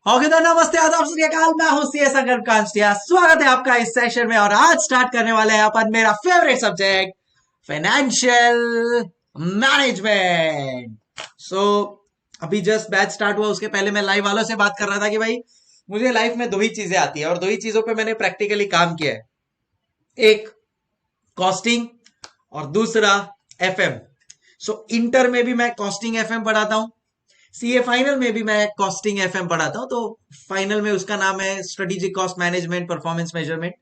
Okay तो नमस्ते आदाब सत श्री अकाल। मैं हूं सीए संकल्प कांस्टिया। स्वागत है आपका इस सेशन में और आज स्टार्ट करने वाले हैं अपन मेरा फेवरेट सब्जेक्ट फाइनेंशियल मैनेजमेंट। सो अभी जस्ट बैच स्टार्ट हुआ, उसके पहले मैं लाइव वालों से बात कर रहा था कि भाई मुझे लाइफ में दो ही चीजें आती है और दो ही चीजों पे मैंने प्रैक्टिकली काम किया है। एक कॉस्टिंग और दूसरा एफएम। सो इंटर में भी मैं कॉस्टिंग एफएम पढ़ाता हूं, सीए फाइनल में भी मैं कॉस्टिंग एफएम पढ़ाता हूं। तो फाइनल में उसका नाम है strategic cost management performance measurement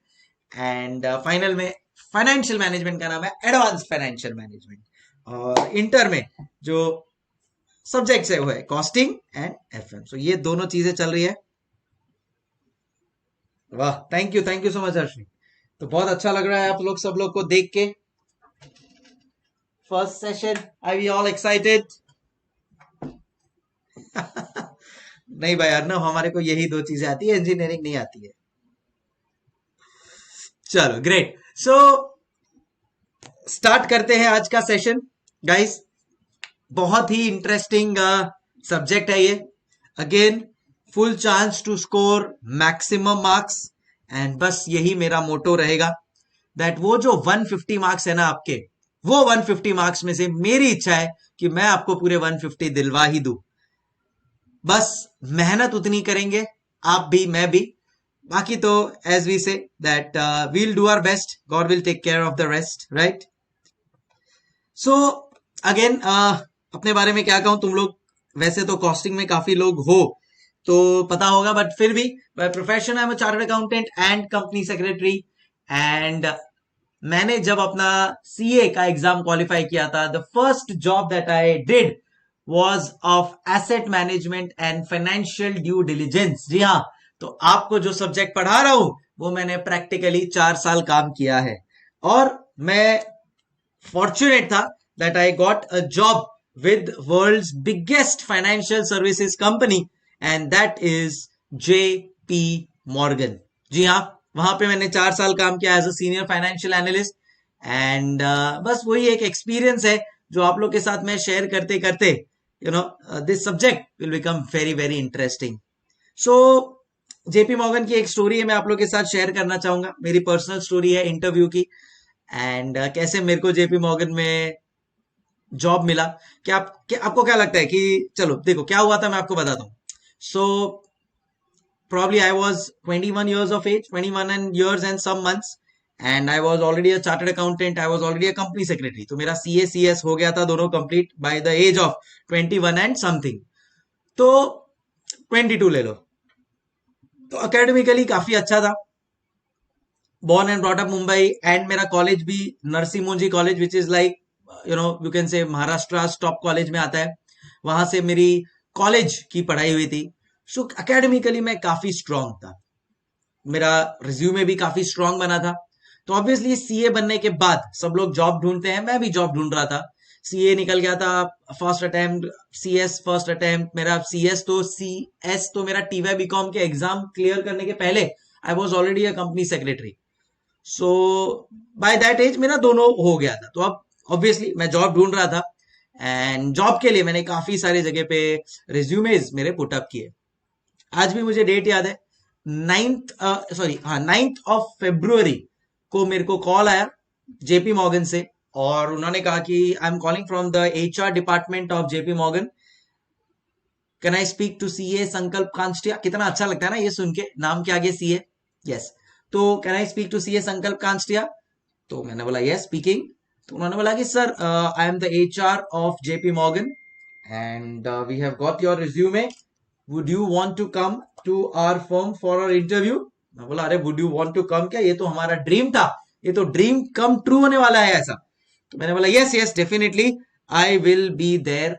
and final में फाइनेंशियल मैनेजमेंट का नाम है एडवांस फाइनेंशियल मैनेजमेंट। और इंटर में जो सब्जेक्ट्स है वो है कॉस्टिंग एंड एफएम। सो ये दोनों चीजें चल रही है। वाह, thank you so much Harshani. तो बहुत अच्छा लग रहा है आप लोग सब लोग को देख के। First session, I we all excited? नहीं भाई अर्नव, हमारे को यही दो चीजें आती है, इंजीनियरिंग नहीं आती है। चलो ग्रेट। सो स्टार्ट करते हैं आज का सेशन गाइस। बहुत ही इंटरेस्टिंग सब्जेक्ट है ये। Again full chance to score maximum marks and बस यही मेरा मोटो रहेगा दैट वो जो 150 मार्क्स है ना आपके, वो 150 मार्क्स में से मेरी इच्छा है कि मैं आपको पूरे 150 दिलवा ही दूं। बस मेहनत उतनी करेंगे, आप भी मैं भी। बाकी तो as we say that we'll do our best, God will take care of the rest, right? So again अपने बारे में क्या कहूं, तुम लोग वैसे तो कॉस्टिंग में काफी लोग हो तो पता होगा, बट फिर भी by profession I am a chartered accountant and company secretary. And मैंने जब अपना सीए का एग्जाम क्वालिफाई किया था, the first job that I did was of asset management and financial due diligence। जी हाँ, तो आपको जो सब्जेक्ट पढ़ा रहा हूं वो मैंने प्रैक्टिकली 4 साल काम किया है और मैं फॉर्चुनेट था that I got a job with world's biggest financial services company and that is JP Morgan. जी हाँ, वहां पे मैंने 4 साल काम किया as a senior financial analyst and बस वही एक एक्सपीरियंस है जो आप लोग के साथ मैं शेयर करते करते this subject will become very very interesting। so JP Morgan की एक स्टोरी है, मैं आप लोग के साथ शेयर करना चाहूंगा। मेरी पर्सनल स्टोरी है इंटरव्यू की एंड कैसे मेरे को जेपी मॉर्गन में जॉब मिला। आपको क्या लगता है कि चलो देखो क्या हुआ था, मैं आपको बताता हूँ। सो probably I was 21 years of age, 21 and years and some months, and I was already a chartered accountant, I was already a company secretary। तो मेरा CA CS हो गया था दोनों complete by the age of 21 and something। तो 22 ले लो। तो academically काफी अच्छा था। born and brought up Mumbai and मेरा कॉलेज भी नरसी मुंजी college which is like you can say Maharashtra top college में आता है। वहां से मेरी कॉलेज की पढ़ाई हुई थी। सो अकेडमिकली मैं काफी स्ट्रांग था, मेरा रिज्यूमे भी काफी स्ट्रांग बना था। तो ऑब्वियसली सीए बनने के बाद सब लोग जॉब ढूंढते हैं, मैं भी जॉब ढूंढ रहा था। सीए निकल गया था first attempt, CS first attempt मेरा। सीएस तो मेरा टीवाई बीकॉम के एग्जाम क्लियर करने के पहले I was already a company secretary. So by that age मेरा दोनों हो गया था। तो अब ऑब्वियसली मैं जॉब ढूंढ रहा था एंड जॉब के लिए मैंने काफी सारी जगह पे रिज्यूमेज मेरे पुटअप किए। आज भी मुझे डेट याद है, 9th ऑफ फेब्रुवरी को मेरे को कॉल आया जेपी मॉर्गन से और उन्होंने कहा कि I am calling from the HR department of JP Morgan, can I speak to CA Sankalp Kanstiya. कितना अच्छा लगता है ना ये सुन के, नाम के आगे सीए। यस, तो can I speak to CA Sankalp Kanstiya. तो मैंने बोला यस स्पीकिंग। तो उन्होंने बोला कि sir I am the HR of JP Morgan and we have got your resume, would you want to come to our firm for our interview. मैं बोला अरे would you want to come क्या, ये तो हमारा ड्रीम था, ये तो ड्रीम कम ट्रू होने वाला है ऐसा। तो मैंने बोला yes yes definitely I will be there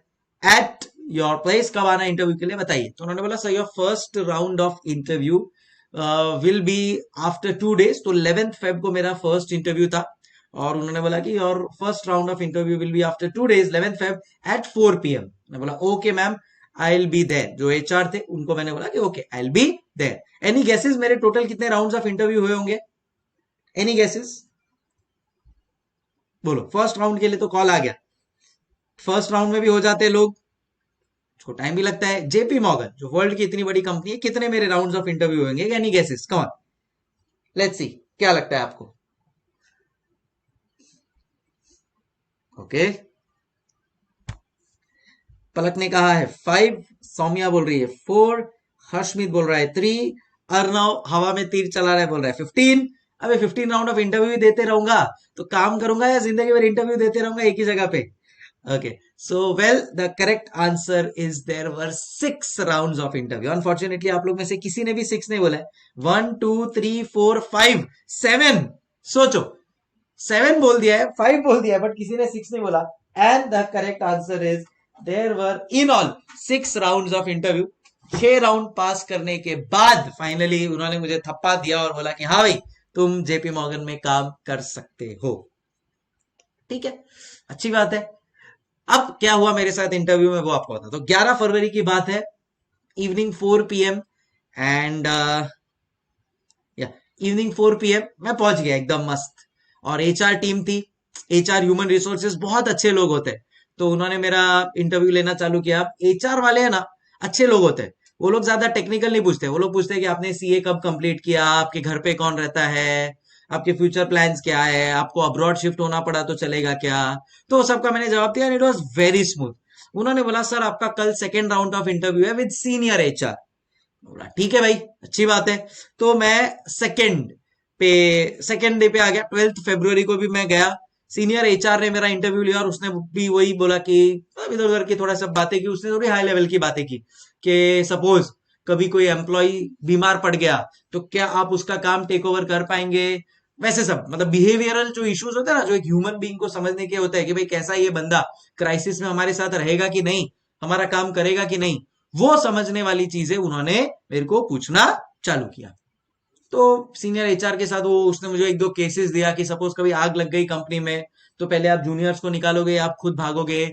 at your place. कब आना इंटरव्यू के लिए बताइए। तो उन्होंने बोला sir your first round of interview will be after 2 days। तो 11th फेब को मेरा फर्स्ट इंटरव्यू था और उन्होंने बोला कि your first round of interview will be after 2 days 11th Feb at 4 PM। मैंने बोला okay ma'am I will be there. जो एचआर थे उनको मैंने बोला कि okay I will be there. Any guesses मेरे टोटल कितने राउंड्स ऑफ इंटरव्यू हुए होंगे? एनी गेसेस बोलो। फर्स्ट राउंड के लिए तो कॉल आ गया, फर्स्ट राउंड में भी हो जाते लोग, उसको टाइम भी लगता है। जेपी मॉर्गन जो वर्ल्ड की इतनी बड़ी कंपनी है, कितने मेरे राउंड्स ऑफ इंटरव्यू होंगे? Any guesses? Come on, let's see, क्या लगता है आपको? ओके, पलक ने कहा है 5, सौम्या बोल रही है 4, हर्षमीत बोल रहा है 3, अर्नव हवा में तीर चला रहा है बोल रहा है 15। अबे 15 राउंड ऑफ इंटरव्यू देते रहूंगा तो काम करूंगा या जिंदगी भर इंटरव्यू देते रहूंगा एक ही जगह पे? Okay, so well, the correct answer is there were 6 rounds of interview. Unfortunately आप लोग में से किसी ने भी 6 नहीं बोला है। 1 2 3 4 5 7, सोचो, 7 बोल दिया है, 5 बोल दिया है, बट किसी ने 6 नहीं बोला। And the correct answer is there were in all 6 rounds of interview. 6 round pass करने के बाद फाइनली उन्होंने मुझे थप्पा दिया और बोला कि हाँ भाई, तुम जेपी मॉर्गन में काम कर सकते हो। ठीक है, अच्छी बात है। अब क्या हुआ मेरे साथ इंटरव्यू में वो आपको बता। तो 11 फरवरी की बात है, इवनिंग 4 PM, एंड या इवनिंग 4 PM मैं पहुंच गया एकदम मस्त। और एचआर टीम थी, एचआर ह्यूमन रिसोर्सेज, बहुत अच्छे लोग होते हैं। तो उन्होंने मेरा इंटरव्यू लेना चालू किया। एचआर वाले है ना, अच्छे लोग होते हैं। वो लोग ज्यादा टेक्निकल नहीं पूछते, वो लोग पूछते हैं कि आपने सीए कब कंप्लीट किया, आपके घर पे कौन रहता है, आपके फ्यूचर प्लान्स क्या है, आपको अब्रॉड शिफ्ट होना पड़ा तो चलेगा क्या। तो सबका मैंने जवाब दिया, and it was very smooth. उन्होंने बोला सर आपका कल सेकेंड राउंड ऑफ इंटरव्यू है विद सीनियर एचआर। बोला ठीक है भाई, अच्छी बात है। तो मैं सेकेंड डे पे आ गया। 12 फरवरी को भी मैं गया। सीनियर एचआर ने मेरा इंटरव्यू लिया और उसने भी वही बोला कि इधर उधर की थोड़ा सा बातें की। उसने थोड़ी हाई लेवल की बातें की कि सपोज कभी कोई एम्प्लॉय बीमार पड़ गया तो क्या आप उसका काम टेक ओवर कर पाएंगे, वैसे सब, मतलब बिहेवियरल जो इश्यूज होते हैं ना, जो एक ह्यूमन बीइंग को समझने के होता है कि भाई कैसा ये बंदा क्राइसिस में हमारे साथ रहेगा कि नहीं, हमारा काम करेगा कि नहीं, वो समझने वाली चीजें उन्होंने मेरे को पूछना चालू किया। तो सीनियर एचआर के साथ वो उसने मुझे एक दो केसेस दिया कि सपोज कभी आग लग गई कंपनी में तो पहले आप जूनियर्स को निकालोगे, आप खुद भागोगे,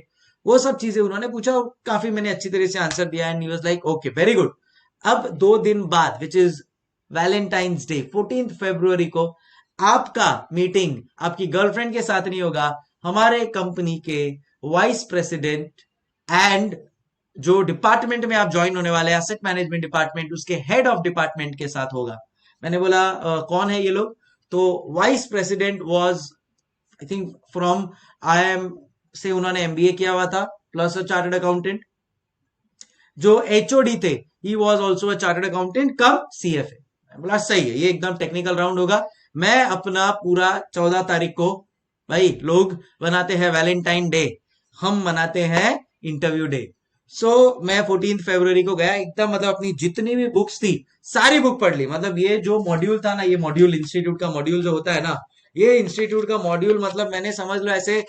वो सब चीजें उन्होंने पूछा। काफी मैंने अच्छी तरह से आंसर दिया and he was like okay very good. अब 2 दिन बाद, विच इज वैलेंटाइंस डे 14 फरवरी को, आपका मीटिंग आपकी गर्लफ्रेंड के साथ नहीं होगा, हमारे कंपनी के वाइस प्रेसिडेंट एंड जो डिपार्टमेंट में आप ज्वाइन होने वाले, एसेट मैनेजमेंट डिपार्टमेंट, उसके हेड ऑफ डिपार्टमेंट के साथ होगा। मैंने बोला कौन है ये लोग? तो vice president was, I think from IIM से उन्होंने MBA किया हुआ था, प्लस अ चार्टर्ड अकाउंटेंट। जो HOD थे, he was also a chartered accountant come CFA। मैं बोला सही है, ये एकदम टेक्निकल राउंड होगा। मैं अपना पूरा 14 तारीख को, भाई लोग बनाते हैं वैलेंटाइन डे, हम मनाते हैं इंटरव्यू डे। मैं 14 फरवरी को गया एकदम, मतलब अपनी जितनी भी बुक्स थी सारी बुक पढ़ ली। मतलब ये जो मॉड्यूल था ना, ये मॉड्यूल इंस्टीट्यूट का मॉड्यूल जो होता है ना, ये इंस्टीट्यूट का मॉड्यूल मतलब मैंने समझ लो ऐसे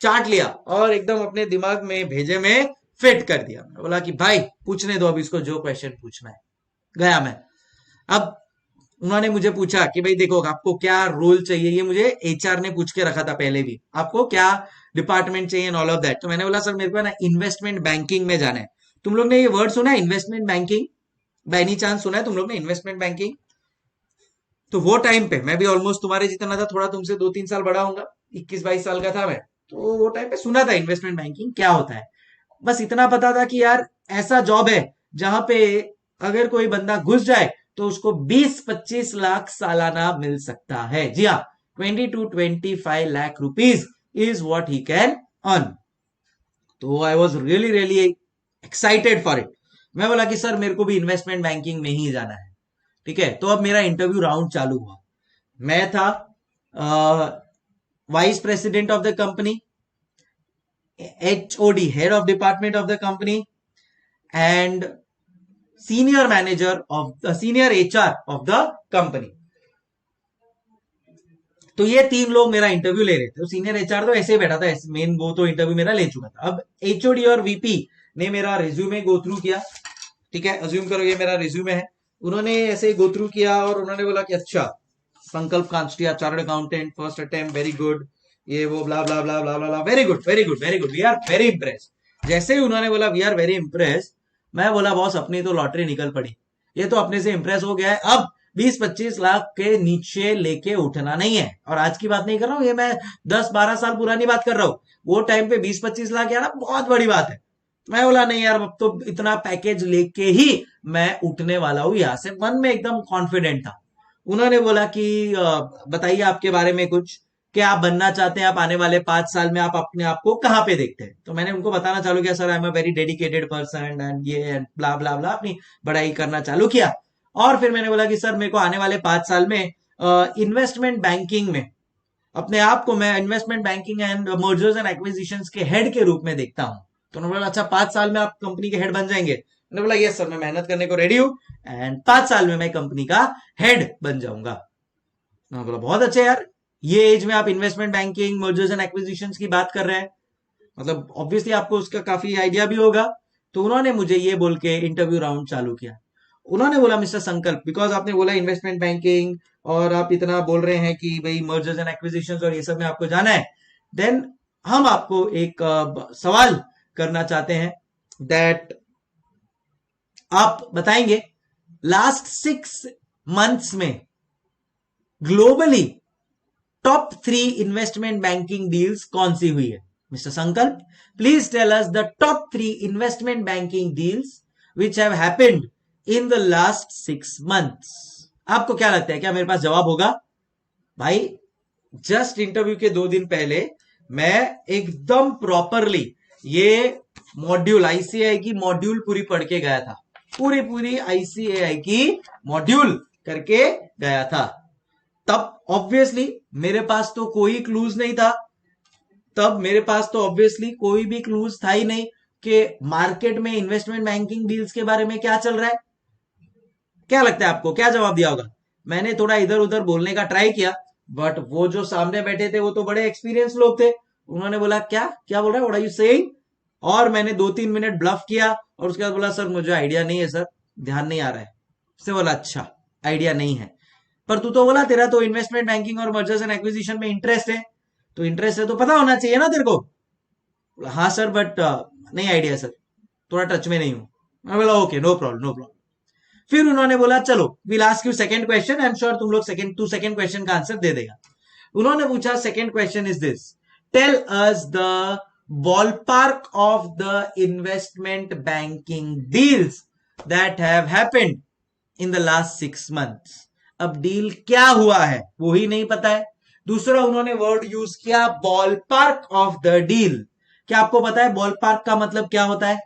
चाट लिया और एकदम अपने दिमाग में भेजे में फिट कर दिया। बोला कि भाई पूछने दो अब इसको जो क्वेश्चन पूछना है। गया मैं। अब उन्होंने मुझे पूछा कि भाई देखो आपको क्या रोल चाहिए, ये मुझे एचआर ने पूछ के रखा था पहले भी, आपको क्या डिपार्टमेंट चाहिए एंड ऑल ऑफ दैट। तो मैंने बोला सर मेरे को ना इन्वेस्टमेंट बैंकिंग में जाना है। तुम लोग ने ये वर्ड सुना है investment banking? By any chance सुना है तुम लोग ने इन्वेस्टमेंट बैंकिंग? तो वो टाइम पे मैं भी ऑलमोस्ट तुम्हारे जितना था, थोड़ा तुमसे 2-3 साल बड़ा होऊंगा, 21-22 साल का था मैं। तो वो टाइम पे सुना था इन्वेस्टमेंट बैंकिंग क्या होता है। बस इतना पता था कि यार ऐसा जॉब है जहां पे अगर कोई बंदा घुस जाए तो उसको 20-25 लाख सालाना मिल सकता है। जी हाँ, 20 to 25 lakh rupees is what he can earn. तो I was really really excited for it. मैं बोला कि सर मेरे को भी इन्वेस्टमेंट बैंकिंग में ही जाना है। ठीक है, तो अब मेरा इंटरव्यू राउंड चालू हुआ। मैं था vice president of the company, HOD head of department of the company, and senior manager of the senior HR of the company। तो ये 3 लोग मेरा इंटरव्यू ले रहे थे। तो सीनियर एचआर तो ऐसे ही बैठा था, मेन वो तो इंटरव्यू मेरा ले चुका था। अब HOD और VP ने मेरा रिज्यूमे गो थ्रू किया। ठीक है, अज्यूम करो ये मेरा रिज्यूमे है। उन्होंने ऐसे गो थ्रू किया और उन्होंने बोला कि अच्छा संकल्प कांस्टिया, chartered accountant, first attempt, very good, ये वो blah blah blah blah blah, very good very good very good, we are very impressed. जैसे ही उन्होंने बोला वी आर वेरी इम्प्रेस्ड, मैं बोला बॉस अपनी तो लॉटरी निकल पड़ी, ये तो अपने से इम्प्रेस हो गया है, अब 20-25 लाख के नीचे लेके उठना नहीं है। और आज की बात नहीं कर रहा हूं, ये मैं 10-12 साल पुरानी बात कर रहा हूं। वो टाइम पे 20-25 लाख यार बहुत बड़ी बात है। मैं बोला नहीं यार, अब तो इतना पैकेज लेके ही मैं उठने वाला हूं यहां से, मन में एकदम कॉन्फिडेंट था। उन्होंने बोला कि बताइए आपके बारे में कुछ, क्या आप बनना चाहते हैं, आप आने वाले 5 साल में आप अपने आप को कहाँ पे देखते हैं। तो मैंने उनको बताना चालू किया, sir I am a very dedicated person and ये एंड ब्ला ब्ला ब्ला, अपनी पढ़ाई करना चालू किया। और फिर मैंने बोला कि सर मेरे को आने वाले 5 साल में इन्वेस्टमेंट बैंकिंग में अपने आप को मैं investment banking and mergers and acquisitions के हेड के रूप में देखता हूं। तो उन्होंने बोला अच्छा 5 साल में आप कंपनी के हेड बन जाएंगे। मैंने बोला यस सर, मैं मेहनत करने को रेडी हूं एंड 5 साल में मैं कंपनी का हेड बन जाऊंगा। उन्होंने बोला बहुत अच्छा यार, ये एज में आप investment banking mergers and acquisitions की बात कर रहे हैं, मतलब ऑब्वियसली आपको उसका काफी आइडिया भी होगा। तो उन्होंने मुझे ये बोल के इंटरव्यू राउंड चालू किया। उन्होंने बोला मिस्टर संकल्प, बिकॉज आपने बोला इन्वेस्टमेंट बैंकिंग और आप इतना बोल रहे हैं कि भाई मर्जर्स एंड एक्विजिशंस और ये सब में आपको जाना है, देन हम आपको एक सवाल करना चाहते हैं, दैट आप बताएंगे लास्ट 6 मंथ्स में globally top 3 investment banking deals कौन सी हुई है। Mister Sankalp, please tell us the top 3 investment banking deals which have happened in the last 6 months. आपको क्या लगता है, क्या मेरे पास जवाब होगा? भाई जस्ट इंटरव्यू के 2 दिन पहले मैं एकदम प्रॉपरली ये मॉड्यूल आईसीएआई की मॉड्यूल पूरी पढ़ के गया था, पूरी आईसीएआई की मॉड्यूल करके गया था। तब ऑब्वियसली मेरे पास तो कोई क्लूज नहीं था, तब मेरे पास तो ऑब्वियसली कोई भी क्लूज था ही नहीं कि मार्केट में इन्वेस्टमेंट बैंकिंग डील्स के बारे में क्या चल रहा है। क्या लगता है आपको, क्या जवाब दिया होगा? मैंने थोड़ा इधर उधर बोलने का ट्राई किया, बट वो जो सामने बैठे थे वो तो बड़े एक्सपीरियंस लोग थे। उन्होंने बोला क्या क्या बोल रहा है, व्हाट आर यू सेइंग? और मैंने 2-3 मिनट ब्लफ किया और उसके बाद बोला सर मुझे आइडिया नहीं है सर, ध्यान नहीं आ रहा है। उसने बोला अच्छा आइडिया नहीं है, पर तू तो बोला तेरा तो इन्वेस्टमेंट बैंकिंग और मर्जर्स एंड एक्विजिशन में इंटरेस्ट है, तो इंटरेस्ट है तो पता होना चाहिए ना तेरे को। बोला, हाँ सर बट नहीं आइडिया सर, थोड़ा टच में नहीं हूं। मैं बोला okay no problem no problem. फिर उन्होंने बोला चलो will ask you second question, I am sure तुम लोग सेकंड क्वेश्चन का आंसर दे देगा। उन्होंने पूछा second question is this, tell us the ballpark of the investment banking deals that have happened in the last 6 months. अब deal क्या हुआ है वो ही नहीं पता है। दूसरा उन्होंने वर्ड यूज किया ball park of the deal. क्या आपको पता है बॉल पार्क का मतलब क्या होता है?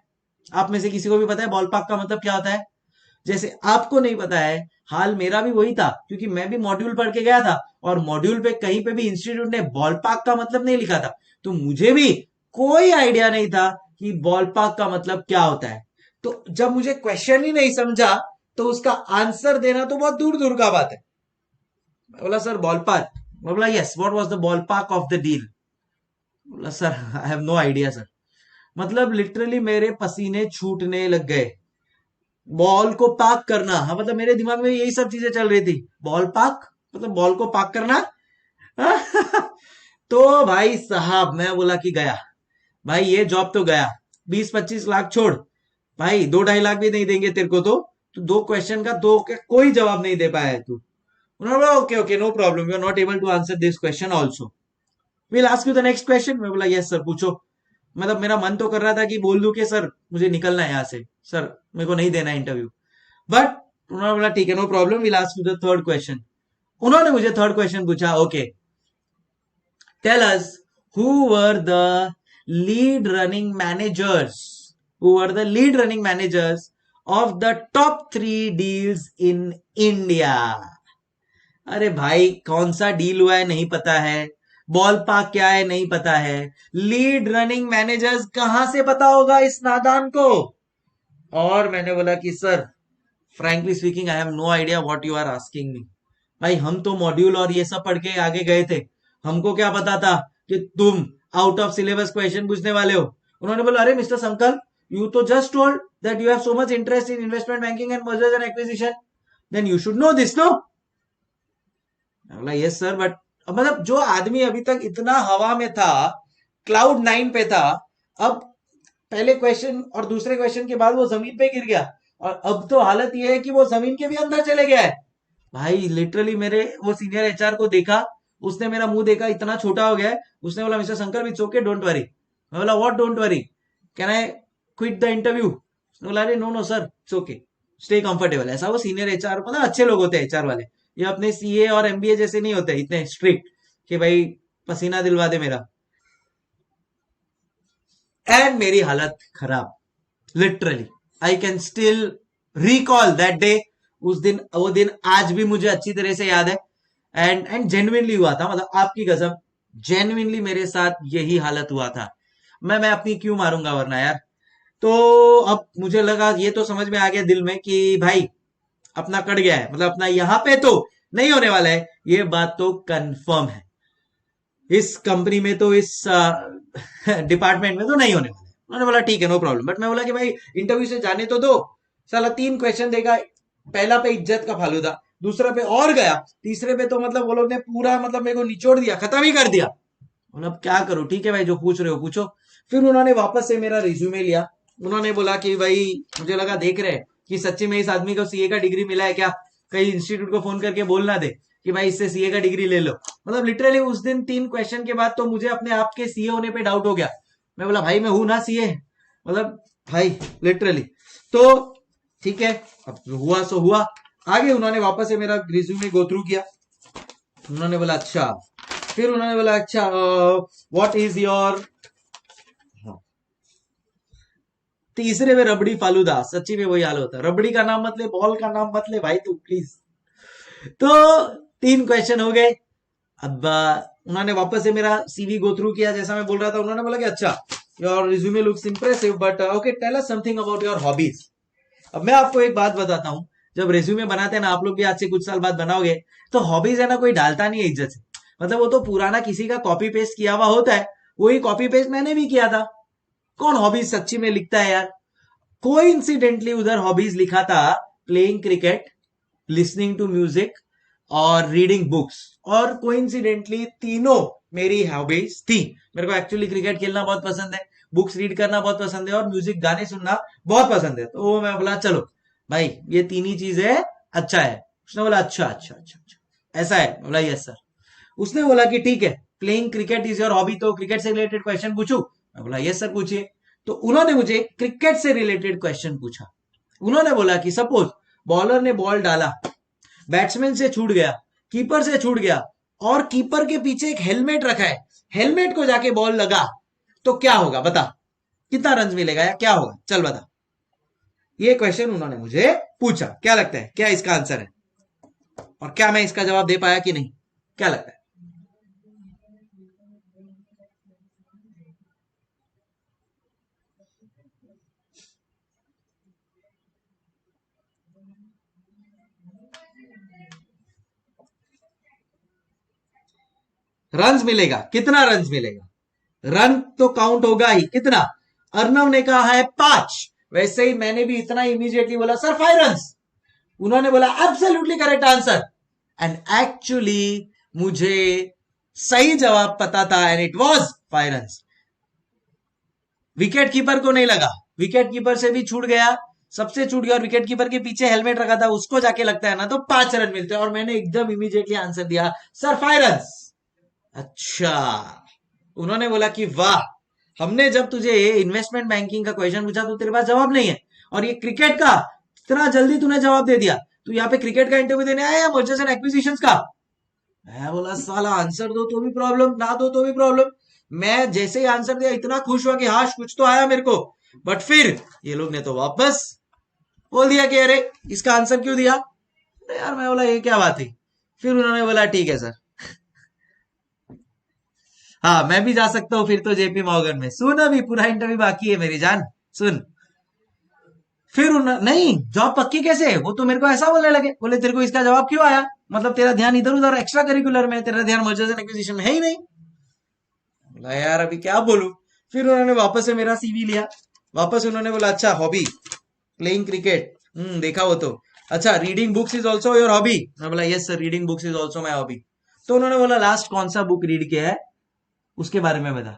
आप में से किसी को भी पता है बॉल पार्क का मतलब क्या होता है? जैसे आपको नहीं पता है, हाल मेरा भी वही था, क्योंकि मैं भी मॉड्यूल पढ़ के गया था और मॉड्यूल पे कहीं पे भी इंस्टीट्यूट ने बॉल पार्क का मतलब नहीं लिखा था, तो मुझे भी कोई आइडिया नहीं था कि बॉल पार्क का मतलब क्या होता है। तो जब मुझे क्वेश्चन ही नहीं समझा तो उसका आंसर देना तो बहुत दूर दूर का बात है। मैं बोला सर बॉल पार्क, मैं बोला yes what was the ball park of the deal. बोला sir I have no idea sir. मतलब लिटरली मेरे पसीने छूटने लग गए। बॉल को पाक करना, हाँ मतलब मेरे दिमाग में यही सब चीजें चल रही थी, बॉल पाक मतलब बॉल को पाक करना। तो भाई साहब मैं बोला कि गया भाई, ये जॉब तो गया। 20-25 लाख छोड़ भाई, 2-2.5 लाख भी नहीं देंगे तेरे को तो 2 क्वेश्चन का कोई जवाब नहीं दे पाया है तू। उन्होंने बोला okay okay no problem, you are not able to answer this question also, will ask you the next question. मैं बोला यस सर पूछो। मतलब मेरा मन तो कर रहा था कि बोल दूं कि सर मुझे निकलना है यहाँ से, सर मेरे को नहीं देना इंटरव्यू, बट उन्होंने बोला ठीक है no problem, will ask you the third question. उन्होंने मुझे थर्ड क्वेश्चन पूछा, okay tell us who were the lead running managers, who were the lead running managers of the top 3 deals in India. अरे भाई कौन सा deal हुआ है नहीं पता है, बॉल पार्क क्या है नहीं पता है, लीड रनिंग मैनेजर्स कहां से पता होगा इस नादान को। और मैंने बोला कि sir frankly speaking I have no idea what you are asking me. भाई हम तो मॉड्यूल और ये सब पढ़ के आगे गए थे, हमको क्या पता था कि तुम आउट ऑफ सिलेबस क्वेश्चन पूछने वाले हो। उन्होंने बोला अरे मिस्टर संकल्प यू तो just told that you have so much interest in investment banking and mergers and acquisition, then you should know this no. बोला यस सर बट, मतलब जो आदमी अभी तक इतना हवा में था, क्लाउड 9 पे था, अब पहले क्वेश्चन और दूसरे क्वेश्चन के बाद वो जमीन पे गिर गया और अब तो हालत ये है कि वो जमीन के भी अंदर चले गया है। भाई लिटरली मेरे वो सीनियर एचआर को देखा, उसने मेरा मुंह देखा इतना छोटा हो गया है, उसने बोला mister Shankar it's okay don't worry. मैं बोला what don't worry, can I quit the interview? बोला अरे no no sir, it's okay, stay comfortable. ऐसा वो सीनियर एचआर, मतलब अच्छे लोग होते हैं एचआर वाले, ये अपने सीए और एमबीए जैसे नहीं होते इतने स्ट्रिक्ट कि भाई पसीना दिलवा दे मेरा। एंड मेरी हालत खराब, literally I can still recall that day. उस दिन, वो दिन आज भी मुझे अच्छी तरह से याद है। एंड जेन्युइनली हुआ था, मतलब आपकी कसम, जेन्युइनली मेरे साथ यही हालत हुआ था। मैं अपनी क्यों मारूंगा वरना यार। तो अब मुझे लगा, ये तो समझ में आ गया दिल में कि भाई अपना कट गया है, मतलब अपना यहाँ पे तो नहीं होने वाला है, ये बात तो कंफर्म है। इस कंपनी में तो, इस डिपार्टमेंट में तो नहीं होने वाला है। मैंने बोला ठीक है नो प्रॉब्लम, बट मैं बोला कि भाई इंटरव्यू से जाने तो दो। साला 3 क्वेश्चन देगा, पहला पे इज्जत का फालूदा, दूसरे पे और गया, तीसरे पे तो मतलब वो लोग ने पूरा मतलब मेरे को निचोड़ दिया, खत्म ही कर दिया। मतलब क्या करूं, ठीक है भाई जो पूछ रहे हो पूछो। फिर उन्होंने वापस से मेरा रिज्यूमे लिया। उन्होंने बोला कि भाई मुझे लगा देख रहे हैं कि सच्ची में इस आदमी को सीए का डिग्री मिला है क्या, कहीं इंस्टीट्यूट को फोन करके बोलना दे कि भाई इससे सीए का डिग्री ले लो। मतलब लिटरली उस दिन 3 क्वेश्चन के बाद तो मुझे अपने आप के सीए होने पे डाउट हो गया। मैं बोला भाई मैं हूं ना सीए, मतलब भाई लिटरली। तो ठीक है, अब हुआ सो हुआ। आगे उन्होंने वापस से मेरा रिज्यूमे गो थ्रू किया। उन्होंने बोला अच्छा, फिर उन्होंने बोला अच्छा व्हाट इज योर, तीसरे में रबड़ी फालूदा, सच्ची में वही हाल होता है, रबड़ी का नाम मत ले, बॉल का नाम मत ले भाई तू प्लीज। तो 3 क्वेश्चन हो गए। अब उन्होंने वापस से मेरा सीवी गो थ्रू किया, जैसा मैं बोल रहा था। उन्होंने बोला कि अच्छा your resume looks impressive but okay tell us something about your hobbies. अब मैं आपको एक बात बताता हूँ, जब रिज्यूमे बनाते हैं ना, आप लोग भी आज से कुछ साल बाद बनाओगे, तो हॉबीज है ना कोई डालता नहीं है इज्जत से। मतलब वो तो पुराना किसी का कॉपी पेस्ट किया हुआ होता है, वही कॉपी पेस्ट मैंने भी किया था। कौन हॉबीज सच्ची में लिखता है यार। कोइंसिडेंटली उधर हॉबीज लिखा था playing cricket, listening to music और रीडिंग बुक्स। और कोइंसिडेंटली तीनों मेरी हॉबीज थी। मेरे को एक्चुअली क्रिकेट खेलना बहुत पसंद है, बुक्स रीड करना बहुत पसंद है, और म्यूजिक गाने सुनना बहुत पसंद है। तो वो मैं बोला चलो भाई ये 3 ही चीजें अच्छा है। उसने बोला अच्छा अच्छा अच्छा अच्छा ऐसा है। बोला यस सर। उसने बोला कि ठीक है playing cricket is your hobby, तो क्रिकेट से रिलेटेड क्वेश्चन पूछू? मैं बोला यस सर पूछिए। तो उन्होंने मुझे क्रिकेट से रिलेटेड क्वेश्चन पूछा। उन्होंने बोला कि सपोज बॉलर ने बॉल डाला, बैट्समैन से छूट गया, कीपर से छूट गया, और कीपर के पीछे एक हेलमेट रखा है, हेलमेट को जाके बॉल लगा, तो क्या होगा बता, कितना रन मिलेगा या क्या होगा, चल बता। ये क्वेश्चन उन्होंने मुझे पूछा। क्या लगता है क्या इसका आंसर है, और क्या मैं इसका जवाब दे पाया कि नहीं, क्या लगता है? रन्स मिलेगा, कितना रन्स मिलेगा? रन तो काउंट होगा ही, कितना? अर्नव ने कहा है 5, वैसे ही मैंने भी इतना इमीडिएटली बोला सर 5 रन्स। उन्होंने बोला absolutely correct answer. And actually मुझे सही जवाब पता था, and it was 5 runs. Wicket keeper को नहीं लगा, विकेट कीपर से भी छूट गया, सबसे छूट गया, और विकेट कीपर के पीछे हेलमेट रखा था, उसको जाके लगता है ना तो 5 रन मिलते हैं। और मैंने एकदम इमीडिएटली आंसर दिया सर 5 रन्स। अच्छा, उन्होंने बोला कि वाह, हमने जब तुझे इन्वेस्टमेंट बैंकिंग का क्वेश्चन पूछा तो तेरे पास जवाब नहीं है, और ये क्रिकेट का इतना जल्दी तूने जवाब दे दिया। तू यहाँ पे क्रिकेट का इंटरव्यू देने आया या मर्जर्स एंड एक्विजिशंस का? मैं बोला साला आंसर दो तो भी प्रॉब्लम, ना दो तो भी प्रॉब्लम। मैं जैसे ही आंसर दिया इतना खुश हुआ कि हाँ कुछ तो आया मेरे को। बट फिर ये लोग ने तो वापस बोल दिया कि अरे इसका आंसर क्यों दिया। अरे यार मैं बोला ये क्या बात है। फिर उन्होंने बोला ठीक है सर, हाँ मैं भी जा सकता हूँ फिर तो जेपी मॉर्गन में। सुन अभी पूरा इंटरव्यू बाकी है मेरी जान, सुन। फिर नहीं जॉब पक्की कैसे, वो तो मेरे को ऐसा बोलने लगे, बोले तेरे को इसका जवाब क्यों आया, मतलब तेरा ध्यान इधर उधर एक्स्ट्रा करिकुलर में, तेरा ध्यान मर्जर्स एंड एक्विजिशन में है ही नहीं। बोला यार अभी क्या बोलूं। फिर उन्होंने वापस से मेरा सीवी लिया। वापस उन्होंने बोला अच्छा हॉबी प्लेइंग क्रिकेट, देखा वो तो। अच्छा reading books is also your hobby? मैं बोला yes sir reading books is also my hobby. तो उन्होंने बोला लास्ट कौन सा बुक रीड किया है उसके बारे में बता।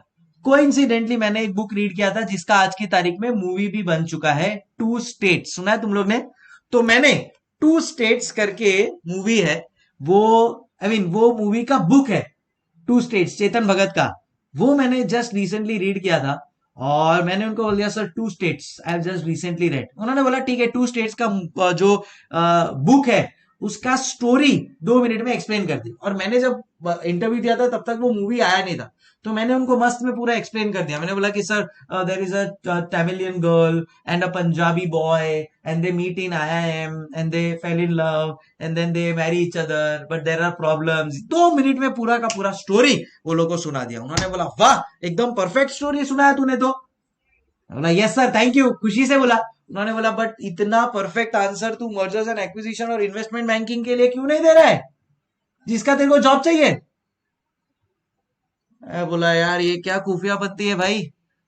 कोइंसिडेंटली मैंने एक बुक रीड किया था जिसका आज की तारीख में मूवी भी बन चुका है, 2 स्टेट्स, सुना है तुम लोग ने? तो मैंने 2 स्टेट्स करके मूवी है वो, वो मूवी का बुक है 2 स्टेट्स, चेतन भगत का। वो मैंने जस्ट रिसेंटली रीड किया था, और मैंने उनको बोल दिया sir 2 states I have just recently red. उन्होंने बोला ठीक है 2 states का जो बुक है उसका स्टोरी 2 मिनट में एक्सप्लेन कर दी। और मैंने जब इंटरव्यू दिया था तब तक वो मूवी आया नहीं था, तो मैंने उनको मस्त में पूरा एक्सप्लेन कर दिया। मैंने बोला कि sir there is a Tamilian girl and a Punjabi boy and they meet in IIM and they fell in love and then they marry each other but there are problems. 2 minute में पूरा का पूरा स्टोरी वो लोगों को सुना दिया। उन्होंने बोला वाह एकदम परफेक्ट स्टोरी सुनाया तूने तो। बोला यस सर थैंक यू, खुशी से बोला। उन्होंने बोला बट इतना परफेक्ट आंसर तू मर्जर्स एंड एक्विजिशन और इन्वेस्टमेंट बैंकिंग के लिए क्यों नहीं दे रहा है जिसका तेरे को जॉब चाहिए। मैं बोला यार ये क्या खुफिया पत्ती है भाई,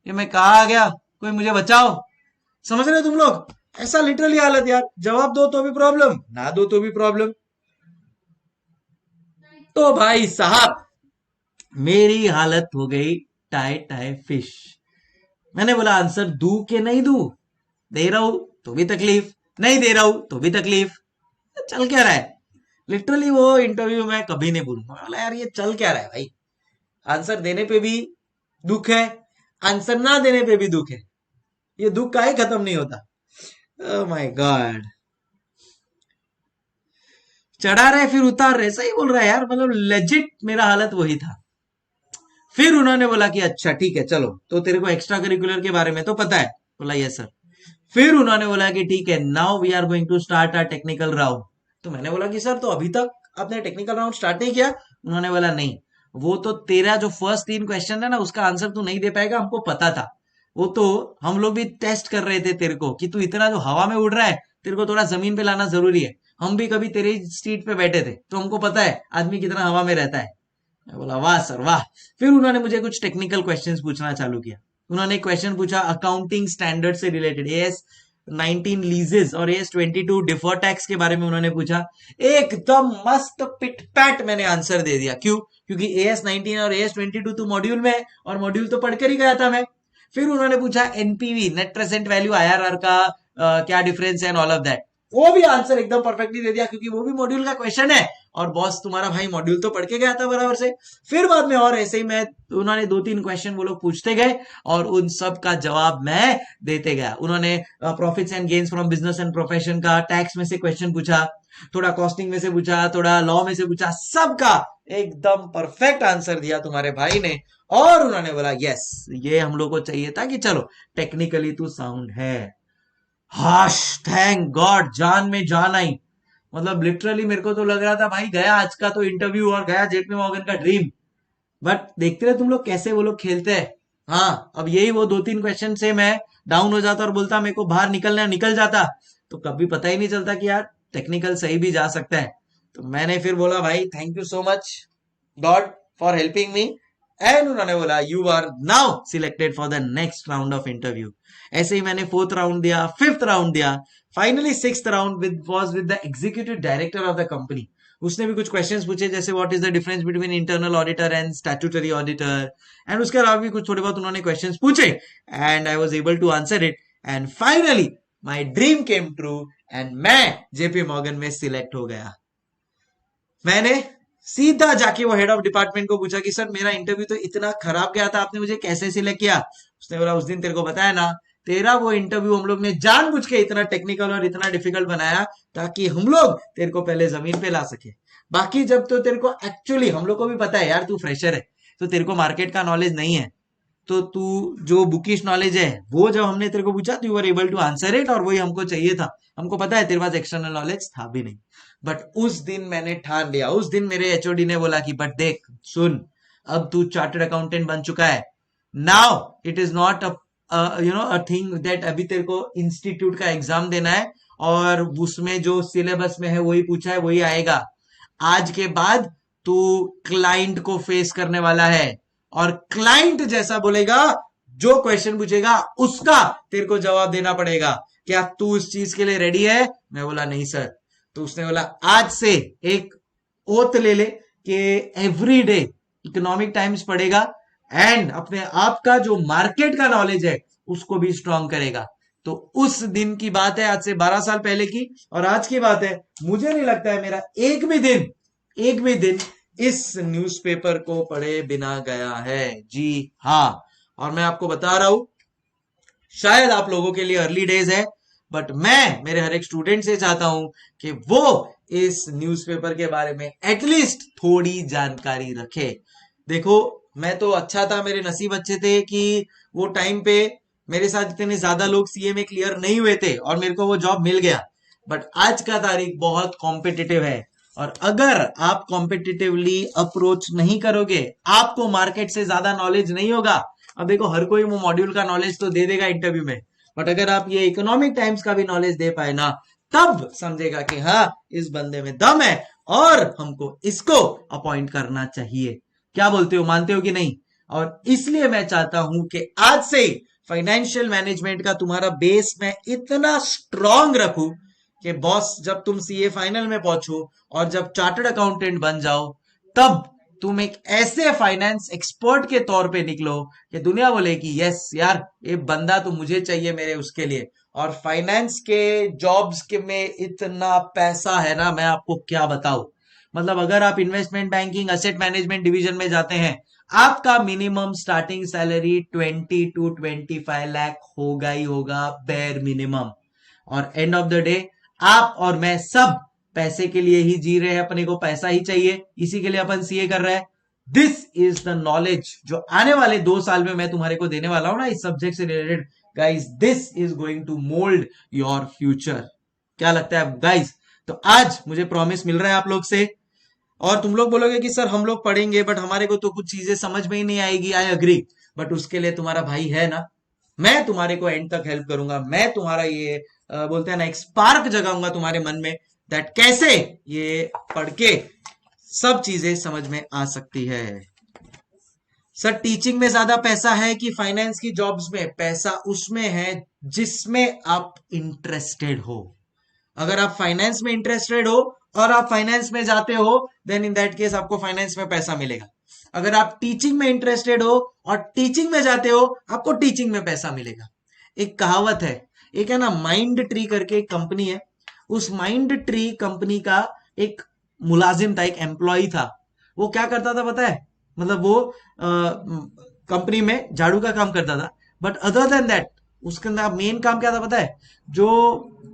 ये मैं कहा आ गया, कोई मुझे बचाओ। समझ रहे हो तुम लोग, ऐसा लिटरली हालत यार, जवाब दो तो भी प्रॉब्लम, ना दो तो भी प्रॉब्लम। तो भाई साहब मेरी हालत हो गई टाई टाई फिश। मैंने बोला आंसर दू के नहीं दू, दे रहा हूं तो भी तकलीफ, नहीं दे रहा हूं तो भी तकलीफ, चल क्या रहा है। लिटरली वो इंटरव्यू में कभी नहीं भूलूंगा। बोला यार ये चल क्या रहा है भाई, आंसर देने पे भी दुख है, आंसर ना देने पे भी दुख है, ये दुख का ही खत्म नहीं होता। ओह माय गॉड, चढ़ा रहे फिर उतार रहे, सही बोल रहा है यार, मतलब लेजिट मेरा हालत वही था। फिर उन्होंने बोला कि अच्छा ठीक है चलो, तो तेरे को एक्स्ट्रा करिकुलर के बारे में तो पता है। बोला यस सर। फिर उन्होंने बोला कि ठीक है now we are going to start our technical round. तो मैंने बोला कि सर तो अभी तक आपने टेक्निकल राउंड स्टार्ट नहीं किया। उन्होंने बोला नहीं, वो तो तेरा जो फर्स्ट 3 क्वेश्चन है ना उसका आंसर तू नहीं दे पाएगा, हमको पता था। वो तो हम लोग भी टेस्ट कर रहे थे तेरे को कि तू इतना जो हवा में उड़ रहा है, तेरे को थोड़ा जमीन पे लाना जरूरी है। हम भी कभी तेरे सीट पे बैठे थे तो हमको पता है आदमी कितना हवा में रहता है। मैं बोला वाह सर वाह। फिर उन्होंने मुझे कुछ टेक्निकल क्वेश्चंस पूछना चालू किया। उन्होंने एक क्वेश्चन पूछा अकाउंटिंग स्टैंडर्ड से रिलेटेड, AS19 लीजेस और AS22 डिफर टैक्स के बारे में उन्होंने पूछा। एकदम मस्त पिटपैट मैंने आंसर दे दिया। क्यों? क्योंकि AS19 और AS22 तो मॉड्यूल में है और मॉड्यूल तो पढ़कर ही गया था मैं। फिर उन्होंने पूछा NPV net present value IRR का क्या डिफरेंस है एंड ऑल ऑफ दैट, वो भी आंसर एकदम परफेक्टली दे दिया क्योंकि वो भी मॉड्यूल का क्वेश्चन है और बॉस तुम्हारा भाई मॉड्यूल तो पढ़ के गया था बराबर से। फिर बाद में और ऐसे ही मैं, उन्होंने 2-3 क्वेश्चन वो लोग पूछते गए और उन सब का जवाब मैं देते गया। उन्होंने profits and gains from business and profession का टैक्स में से क्वेश्चन पूछा, थोड़ा कॉस्टिंग में से पूछा, थोड़ा लॉ में से पूछा, सबका एकदम परफेक्ट आंसर दिया तुम्हारे भाई ने। और उन्होंने बोला यस ये हम लोग को चाहिए था कि चलो टेक्निकली तू साउंड है। हाश थैंक गॉड, जान में जान आई। मतलब लिटरली मेरे को तो लग रहा था भाई गया आज का तो इंटरव्यू और गया JP मॉर्गन का ड्रीम। बट देखते रहे तुम लोग कैसे वो लोग खेलते हैं। हाँ अब यही वो 2-3 क्वेश्चन से मैं डाउन हो जाता और बोलता मेरे को बाहर निकलना, निकल जाता तो कभी पता ही नहीं चलता कि यार टेक्निकल सही भी जा सकता है। तो मैंने फिर बोला भाई thank you so much god for helping me. And उन्होंने बोला you are now selected for the next round of interview. ऐसे ही मैंने 4th राउंड दिया, 5th राउंड दिया, finally 6th round was with the executive director of the company. उसने भी कुछ क्वेश्चंस पूछे जैसे what is the difference between internal auditor and statutory auditor, and उसके अलावा भी कुछ थोड़े बहुत उन्होंने क्वेश्चंस पूछे and I was able to answer it and finally my dream came true and मैं JP मॉर्गन में सिलेक्ट हो गया। मैंने सीधा जाके वो हेड ऑफ डिपार्टमेंट को पूछा कि सर मेरा इंटरव्यू तो इतना खराब गया था, आपने मुझे कैसे सिलेक्ट किया। उसने बोला उस दिन तेरे को बताया ना, तेरा वो इंटरव्यू हम लोग ने जानबूझ के इतना टेक्निकल और इतना डिफिकल्ट बनाया ताकि हम लोग तेरे को पहले जमीन पे ला सके। बाकी जब तो तेरे को एक्चुअली हम लोग को भी पता है यार तू फ्रेशर है तो तेरे को मार्केट का नॉलेज नहीं है, तो तू जो बुकिश नॉलेज है वो जब हमने तेरे को पूछा तो you are able to answer it और वही हमको चाहिए था। हमको पता है तेरे पास एक्सटर्नल नॉलेज था भी नहीं। बट उस दिन मैंने ठान लिया, उस दिन मेरे HOD ने बोला कि बट देख सुन, अब तू चार्टर्ड अकाउंटेंट बन चुका है, now it is not a thing that अभी तेरे को इंस्टीट्यूट का एग्जाम देना है और उसमें जो सिलेबस में है वही पूछा है वही आएगा। आज के बाद तू क्लाइंट को फेस करने वाला है और क्लाइंट जैसा बोलेगा, जो क्वेश्चन पूछेगा उसका तेरे को जवाब देना पड़ेगा। क्या तू उस चीज के लिए रेडी है? मैं बोला नहीं सर। तो उसने बोला आज से एक ओथ ले ले कि एवरी डे इकोनॉमिक टाइम्स पढ़ेगा एंड अपने आप का जो मार्केट का नॉलेज है उसको भी स्ट्रांग करेगा। तो उस दिन की बात है, आज से 12 साल पहले की, और आज की बात है। मुझे नहीं लगता है मेरा एक भी दिन इस न्यूज़पेपर को पढ़े बिना गया है। जी हाँ, और मैं आपको बता रहा हूं शायद आप लोगों के लिए अर्ली डेज है, बट मैं मेरे हर एक स्टूडेंट से चाहता हूं कि वो इस न्यूज़पेपर के बारे में एटलीस्ट थोड़ी जानकारी रखे। देखो, मैं तो अच्छा था, मेरे नसीब अच्छे थे कि वो टाइम पे मेरे साथ इतने ज्यादा लोग सीए में क्लियर नहीं हुए थे और मेरे को वो जॉब मिल गया। बट आज का तारीख बहुत कॉम्पिटिटिव है, और अगर आप कॉम्पिटिटिवली अप्रोच नहीं करोगे, आपको मार्केट से ज्यादा नॉलेज नहीं होगा। अब देखो, हर कोई वो मॉड्यूल का नॉलेज तो दे देगा इंटरव्यू में, बट अगर आप ये इकोनॉमिक टाइम्स का भी नॉलेज दे पाए ना, तब समझेगा कि हाँ, इस बंदे में दम है और हमको इसको अपॉइंट करना चाहिए। क्या बोलते हो, मानते हो कि नहीं? और इसलिए मैं चाहता हूं कि आज से फाइनेंशियल मैनेजमेंट का तुम्हारा बेस मैं इतना स्ट्रांग रखूं कि बॉस, जब तुम सीए फाइनल में पहुंचो और जब चार्टर्ड अकाउंटेंट बन जाओ, तब तुम एक ऐसे फाइनेंस एक्सपर्ट के तौर पे निकलो कि दुनिया बोले कि यस यार, ये बंदा तो मुझे चाहिए मेरे उसके लिए। और फाइनेंस के जॉब्स के में इतना पैसा है ना, मैं आपको क्या बताऊं। मतलब अगर आप investment banking asset management division में जाते हैं, आपका minimum starting salary 20 to 25 lakh होगा ही होगा, बेयर मिनिमम। और एंड ऑफ द डे आप और मैं सब पैसे के लिए ही जी रहे हैं, अपने को पैसा ही चाहिए, इसी के लिए अपन सीए कर रहे हैं। दिस इज द नॉलेज जो आने वाले 2 साल में मैं तुम्हारे को देने वाला हूं ना, इस सब्जेक्ट से related. Guys, this is going to mould your future. क्या लगता है गाइस? तो आज मुझे प्रॉमिस मिल रहा है आप लोग से। और तुम लोग बोलोगे कि सर हम लोग पढ़ेंगे बट हमारे को तो कुछ चीजें समझ में ही नहीं आएगी। आई अग्री, बट उसके लिए तुम्हारा भाई है ना, मैं तुम्हारे को एंड तक हेल्प करूंगा। मैं तुम्हारा ये बोलते हैं ना, एक स्पार्क जगाऊंगा तुम्हारे मन में, दैट कैसे ये पढ़ के सब चीजें समझ में आ सकती है। सर, टीचिंग में ज्यादा पैसा है कि फाइनेंस की जॉब्स में? पैसा उसमें है जिसमें आप इंटरेस्टेड हो। अगर आप फाइनेंस में इंटरेस्टेड हो और आप फाइनेंस में जाते हो, देन इन दैट केस आपको फाइनेंस में पैसा मिलेगा। अगर आप टीचिंग में इंटरेस्टेड हो और टीचिंग में जाते हो, आपको टीचिंग में पैसा मिलेगा। एक कहावत है, एक है ना, माइंड ट्री करके एक कंपनी है। उस माइंड ट्री कंपनी का एक मुलाजिम था, एक एम्प्लॉय था। वो क्या करता था पता है? मतलब वो कंपनी में झाड़ू का काम करता था, बट अदर देन दैट उसके अंदर मेन काम क्या था पता है? जो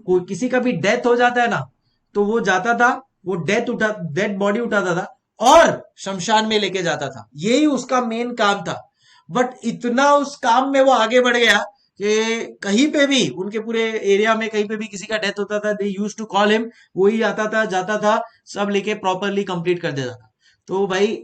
कोई किसी का भी डेथ हो जाता है ना, तो वो जाता था, वो डेड बॉडी उठाता था और शमशान में लेके जाता था। यही उसका मेन काम था। बट इतना उस काम में वो आगे बढ़ गया कि कहीं पे भी उनके पूरे एरिया में कहीं पे भी किसी का डेथ होता था, दे यूज टू कॉल हिम। वो ही आता था, जाता था, सब लेके प्रॉपरली कंप्लीट कर देता था। तो भाई,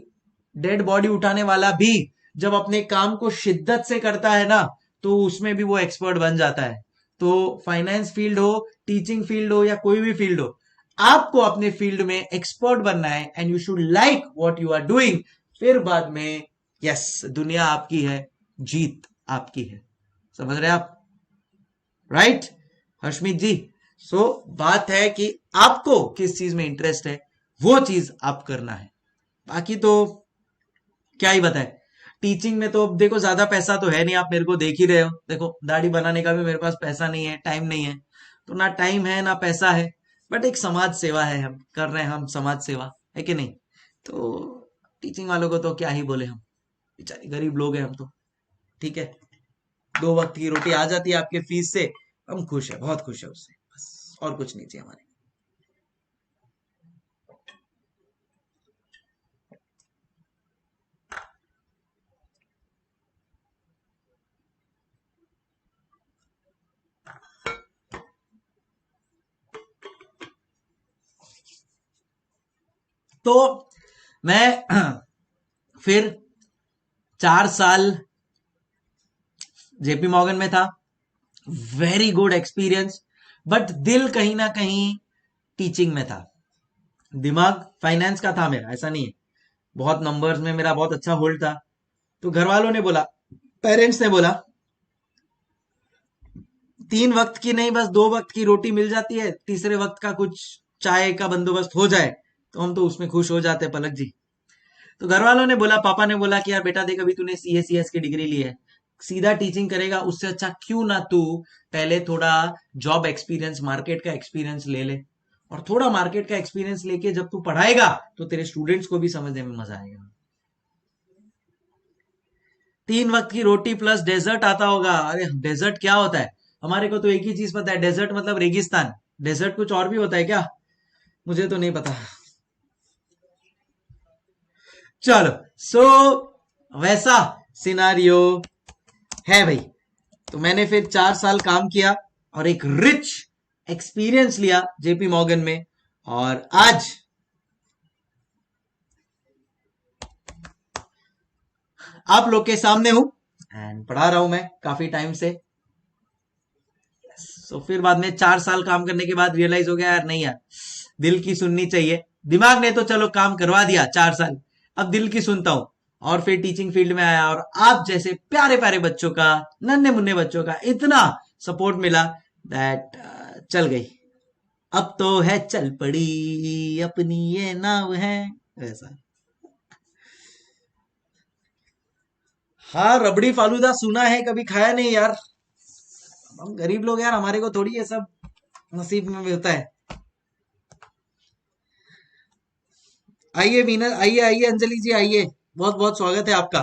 डेड बॉडी उठाने वाला भी जब अपने काम को शिद्दत से करता है ना, तो उसमें भी वो एक्सपर्ट बन जाता है। तो फाइनेंस फील्ड हो, टीचिंग फील्ड हो या कोई भी फील्ड हो, आपको अपने फील्ड में एक्सपर्ट बनना है and you should like what you are doing. फिर बाद में यस, दुनिया आपकी है, जीत आपकी है। समझ रहे आप? राइट हर्षमित जी? सो बात है कि आपको किस चीज में इंटरेस्ट है, वो चीज आप करना है। बाकी तो क्या ही बताए। टीचिंग में तो देखो, ज्यादा पैसा तो है नहीं, आप मेरे को देख ही रहे हो। देखो, दाढ़ी बनाने का भी मेरे पास पैसा नहीं है, टाइम नहीं है। तो ना टाइम है ना पैसा है, बट एक समाज सेवा है, हम कर रहे हैं, हम समाज सेवा है कि नहीं? तो टीचिंग वालों को तो क्या ही बोले हम, बेचारे गरीब लोग हैं हम तो। ठीक है, 2 वक्त की रोटी आ जाती है आपके फीस से, हम खुश है, बहुत खुश है उससे, बस और कुछ नहीं चाहिए हमारे। तो मैं फिर 4 साल जेपी मॉर्गन में था, वेरी गुड एक्सपीरियंस, बट दिल कहीं ना कहीं टीचिंग में था। दिमाग फाइनेंस का था मेरा, ऐसा नहीं है। बहुत नंबर्स में मेरा बहुत अच्छा होल्ड था। तो घर वालों ने बोला, पेरेंट्स ने बोला, 3 वक्त की नहीं, बस 2 वक्त की रोटी मिल जाती है, तीसरे वक्त का कुछ चाय का बंदोबस्त हो जाए तो हम तो उसमें खुश हो जाते हैं पलक जी। तो घर वालों ने बोला, पापा ने बोला कि यार बेटा देख, अभी तूने सीएसीएस की डिग्री ली है, सीधा टीचिंग करेगा, उससे अच्छा क्यों ना तू पहले थोड़ा जॉब एक्सपीरियंस, मार्केट का एक्सपीरियंस ले ले। और थोड़ा मार्केट का एक्सपीरियंस लेके जब तू पढ़ाएगा तो तेरे स्टूडेंट्स को भी समझने में मजा आएगा। 3 वक्त की रोटी प्लस डेजर्ट आता होगा। अरे डेजर्ट क्या होता है? हमारे को तो एक ही चीज पता है, डेजर्ट मतलब रेगिस्तान। डेजर्ट कुछ और भी होता है क्या? मुझे तो नहीं पता। चलो, सो वैसा सिनारियो है भाई। तो मैंने फिर 4 साल काम किया और एक रिच एक्सपीरियंस लिया जेपी मॉर्गन में, और आज आप लोग के सामने हूं एंड पढ़ा रहा हूं मैं काफी टाइम से। तो फिर बाद में 4 साल काम करने के बाद रियलाइज हो गया यार, नहीं यार, दिल की सुननी चाहिए। दिमाग ने तो चलो काम करवा दिया 4 साल, अब दिल की सुनता हूं। और फिर टीचिंग फील्ड में आया और आप जैसे प्यारे प्यारे बच्चों का, नन्हे मुन्ने बच्चों का इतना सपोर्ट मिला दैट चल गई। अब तो है चल पड़ी अपनी ये नाव है, ऐसा। हाँ, रबड़ी फालूदा सुना है, कभी खाया नहीं यार। हम गरीब लोग यार, हमारे को थोड़ी ये सब नसीब में मिलता है। आइए मीना, आइए आइए अंजलि जी, आइए, बहुत बहुत स्वागत है आपका।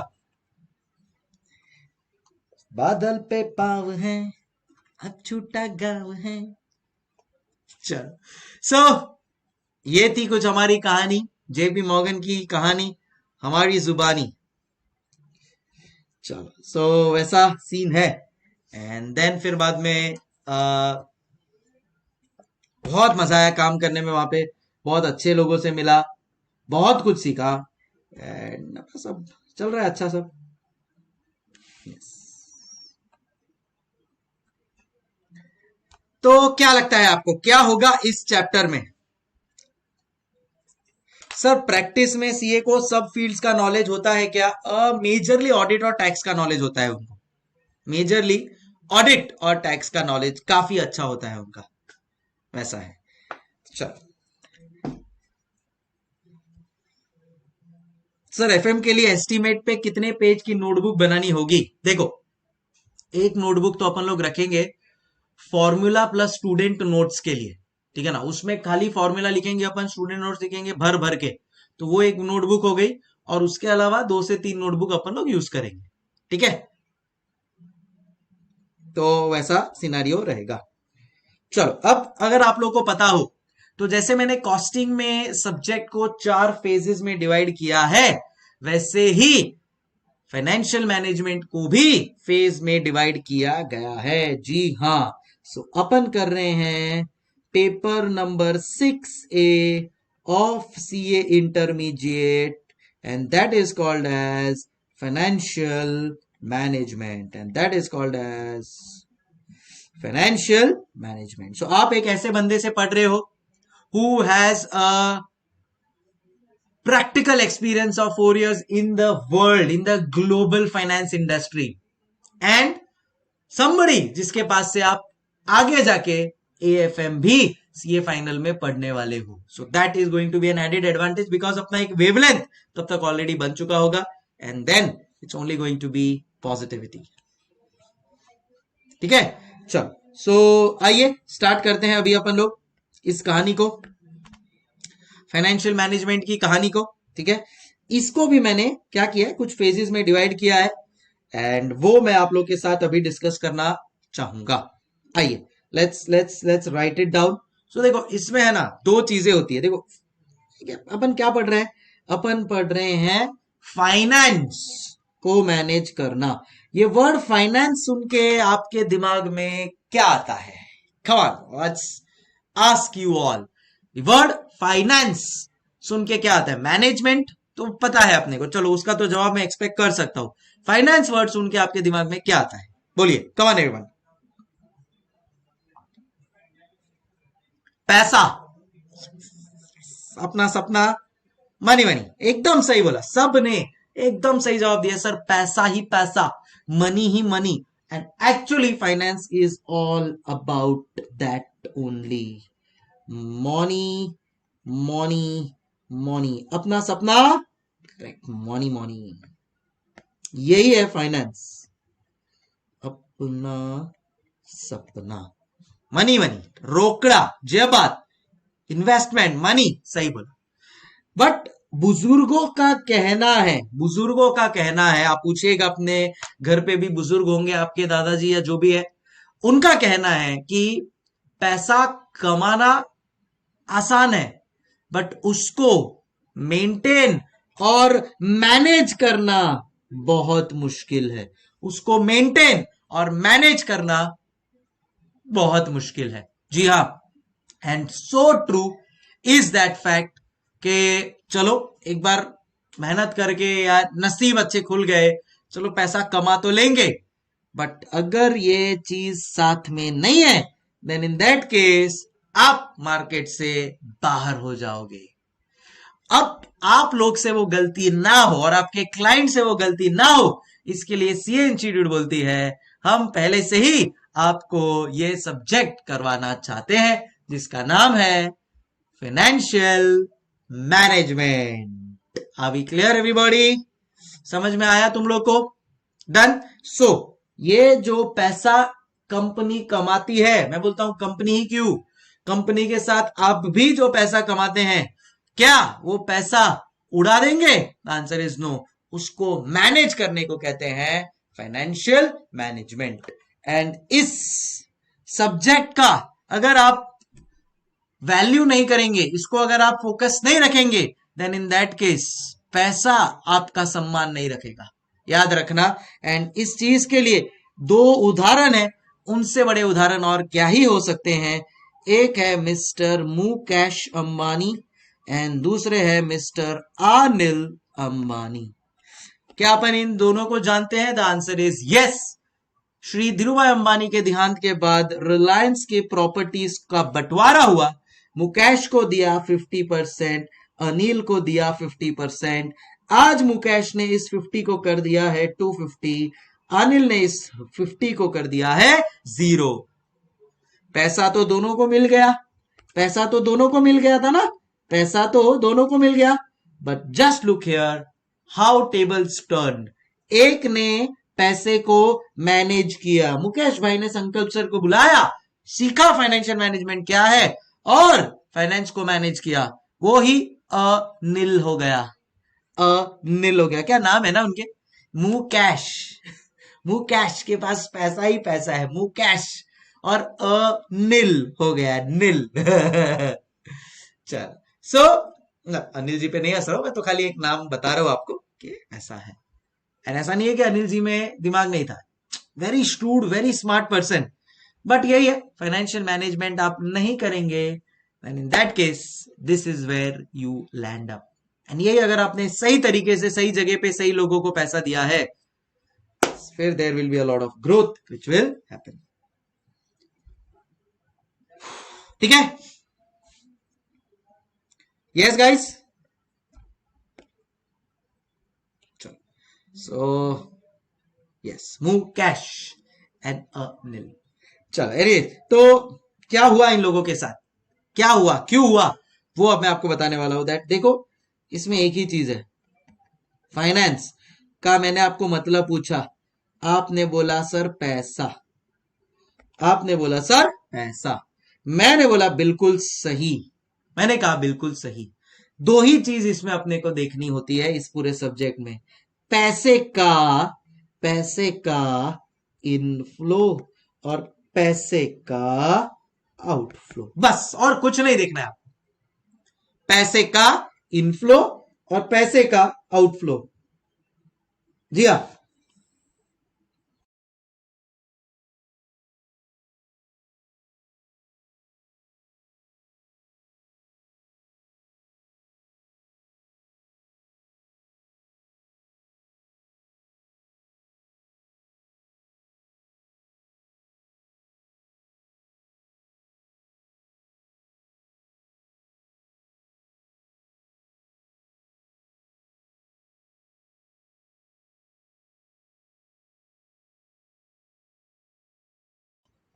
बादल पे पाव है, अब छूटा गाँव है। चल, सो ये थी कुछ हमारी कहानी, जेपी मॉर्गन की कहानी, हमारी जुबानी। चलो, सो वैसा सीन है। एंड देन फिर बाद में बहुत मजा आया काम करने में वहां पे, बहुत अच्छे लोगों से मिला, बहुत कुछ सीखा, एंड सब चल रहा है अच्छा सब। Yes. तो क्या लगता है आपको, क्या होगा इस चैप्टर में? सर प्रैक्टिस में सीए को सब फील्ड्स का नॉलेज होता है क्या? मेजरली ऑडिट और टैक्स का नॉलेज होता है उनको। मेजरली ऑडिट और टैक्स का नॉलेज काफी अच्छा होता है उनका, वैसा है। चलो सर, एफएम के लिए एस्टीमेट पे कितने पेज की नोटबुक बनानी होगी? देखो, एक नोटबुक तो अपन लोग रखेंगे फॉर्मूला प्लस स्टूडेंट नोट्स के लिए, ठीक है ना। उसमें खाली फॉर्मूला लिखेंगे अपन, स्टूडेंट नोट्स लिखेंगे भर भर के, तो वो एक नोटबुक हो गई। और उसके अलावा 2 से 3 नोटबुक अपन लोग यूज करेंगे, ठीक है। तो वैसा सिनारियो रहेगा। चलो, अब अगर आप लोग को पता हो तो जैसे मैंने कॉस्टिंग में सब्जेक्ट को 4 फेजेस में डिवाइड किया है, वैसे ही फाइनेंशियल मैनेजमेंट को भी फेज में डिवाइड किया गया है। जी हाँ, सो अपन कर रहे हैं paper number 6A of CA intermediate, and that is called as financial management, and that is called as financial management. So आप एक ऐसे बंदे से पढ़ रहे हो who has a practical experience of 4 years in the world, in the global finance industry, and somebody जिसके पास से आप आगे जाके AFM भी सीए फाइनल में पढ़ने वाले हो। So that is going to be an added advantage, because अपना एक वेवलेंथ तब तक ऑलरेडी बन चुका होगा, and then it's only going to be positivity, ठीक है। चलो, सो आइए स्टार्ट करते हैं अभी अपन लोग इस कहानी को, फाइनेंशियल मैनेजमेंट की कहानी को, ठीक है। इसको भी मैंने क्या किया है, कुछ फेजेस में डिवाइड किया है, एंड वो मैं आप लोग के साथ अभी डिस्कस करना चाहूंगा। आइए, लेट्स राइट इट डाउन। सो देखो, इसमें है ना 2 चीजें होती है। देखो, अपन क्या पढ़ रहे हैं? अपन पढ़ रहे हैं फाइनेंस को मैनेज करना। ये वर्ड फाइनेंस सुन के आपके दिमाग में क्या आता है? Come on, let's ask you all, word finance सुन के क्या आता है? मैनेजमेंट तो पता है अपने को, चलो उसका तो जवाब मैं एक्सपेक्ट कर सकता हूं। फाइनेंस वर्ड सुन के आपके दिमाग में क्या आता है? बोलिए, कम ऑन एवरीवन। पैसा, अपना सपना, मनी मनी, एकदम सही बोला, सब ने एकदम सही जवाब दिया सर, पैसा ही पैसा, money he money, and actually finance is all about that only. Money money money, अपना सपना, करेक्ट, मनी मनी, यही है फाइनेंस, अपना सपना, मनी मनी, रोकड़ा, जेबात, इन्वेस्टमेंट, मनी, सही बोला। बट बुजुर्गों का कहना है, बुजुर्गों का कहना है, आप पूछिएगा अपने घर पे भी बुजुर्ग होंगे आपके दादाजी या जो भी है, उनका कहना है कि पैसा कमाना आसान है बट उसको मेंटेन और मैनेज करना बहुत मुश्किल है। उसको मेंटेन और मैनेज करना बहुत मुश्किल है। जी हाँ, and so true is that fact कि चलो एक बार मेहनत करके यार नसीब अच्छे खुल गए, चलो पैसा कमा तो लेंगे, बट अगर ये चीज साथ में नहीं है देन इन दैट केस आप मार्केट से बाहर हो जाओगे। अब आप लोग से वो गलती ना हो और आपके क्लाइंट से वो गलती ना हो, इसके लिए सीए इंस्टीट्यूट बोलती है हम पहले से ही आपको ये सब्जेक्ट करवाना चाहते हैं जिसका नाम है financial management. Are we clear everybody? समझ में आया तुम लोग को? डन। सो ये जो पैसा कंपनी कमाती है, मैं बोलता हूं कंपनी ही क्यों, कंपनी के साथ आप भी जो पैसा कमाते हैं, क्या वो पैसा उड़ा देंगे? Answer is no. उसको मैनेज करने को कहते हैं फाइनेंशियल मैनेजमेंट। एंड इस सब्जेक्ट का अगर आप वैल्यू नहीं करेंगे, इसको अगर आप फोकस नहीं रखेंगे, देन इन दैट केस पैसा आपका सम्मान नहीं रखेगा, याद रखना। एंड इस चीज के लिए दो उदाहरण है, उनसे बड़े उदाहरण और क्या ही हो सकते हैं। एक है मिस्टर मुकेश अंबानी एंड दूसरे है मिस्टर अनिल अंबानी। क्या अपन इन दोनों को जानते हैं? The answer is yes. Shri Dhirubhai Ambani के देहांत के बाद रिलायंस के प्रॉपर्टीज का बंटवारा हुआ, मुकेश को दिया 50%, अनिल को दिया 50%। आज मुकेश ने इस 50 को कर दिया है 250, अनिल ने इस 50 को कर दिया है 0। पैसा तो दोनों को मिल गया, पैसा तो दोनों को मिल गया था ना, पैसा तो दोनों को मिल गया। But just look here how tables turn. एक ने पैसे को मैनेज किया, मुकेश भाई ने संकल्प सर को बुलाया, सीखा फाइनेंशियल मैनेजमेंट क्या है और फाइनेंस को मैनेज किया, वो ही अनिल हो गया। अनिल हो गया, क्या नाम है ना उनके, मुकेश। मुकेश के पास पैसा ही पैसा है, मुकेश, और अनिल हो गया नील। चल सो अनिल जी पे नहीं हंस रहा हूं मैं, तो खाली एक नाम बता रहा हूं आपको कि ऐसा है। एंड ऐसा नहीं है कि अनिल जी में दिमाग नहीं था, very stud, very smart person, but यही है फाइनेंशियल मैनेजमेंट आप नहीं करेंगे and in that case this is where you land up. And यही अगर आपने सही तरीके से सही जगह पे सही लोगों को पैसा दिया है, फिर there will be a lot of growth which will happen. ठीक है? Yes guys? So yes, Mukesh and Anil. चलो अरे, तो क्या हुआ इन लोगों के साथ, क्या हुआ, क्यों हुआ, वो अब मैं आपको बताने वाला हूं। दैट देखो, इसमें एक ही चीज है, फाइनेंस का मैंने आपको मतलब पूछा, आपने बोला सर पैसा, आपने बोला सर पैसा, मैंने बोला बिल्कुल सही, मैंने कहा बिल्कुल सही। दो ही चीज इसमें अपने को देखनी होती है इस पूरे सब्जेक्ट में, पैसे का इनफ्लो और पैसे का आउटफ्लो, बस और कुछ नहीं देखना है आपको। पैसे का इनफ्लो और पैसे का आउटफ्लो। जी हाँ,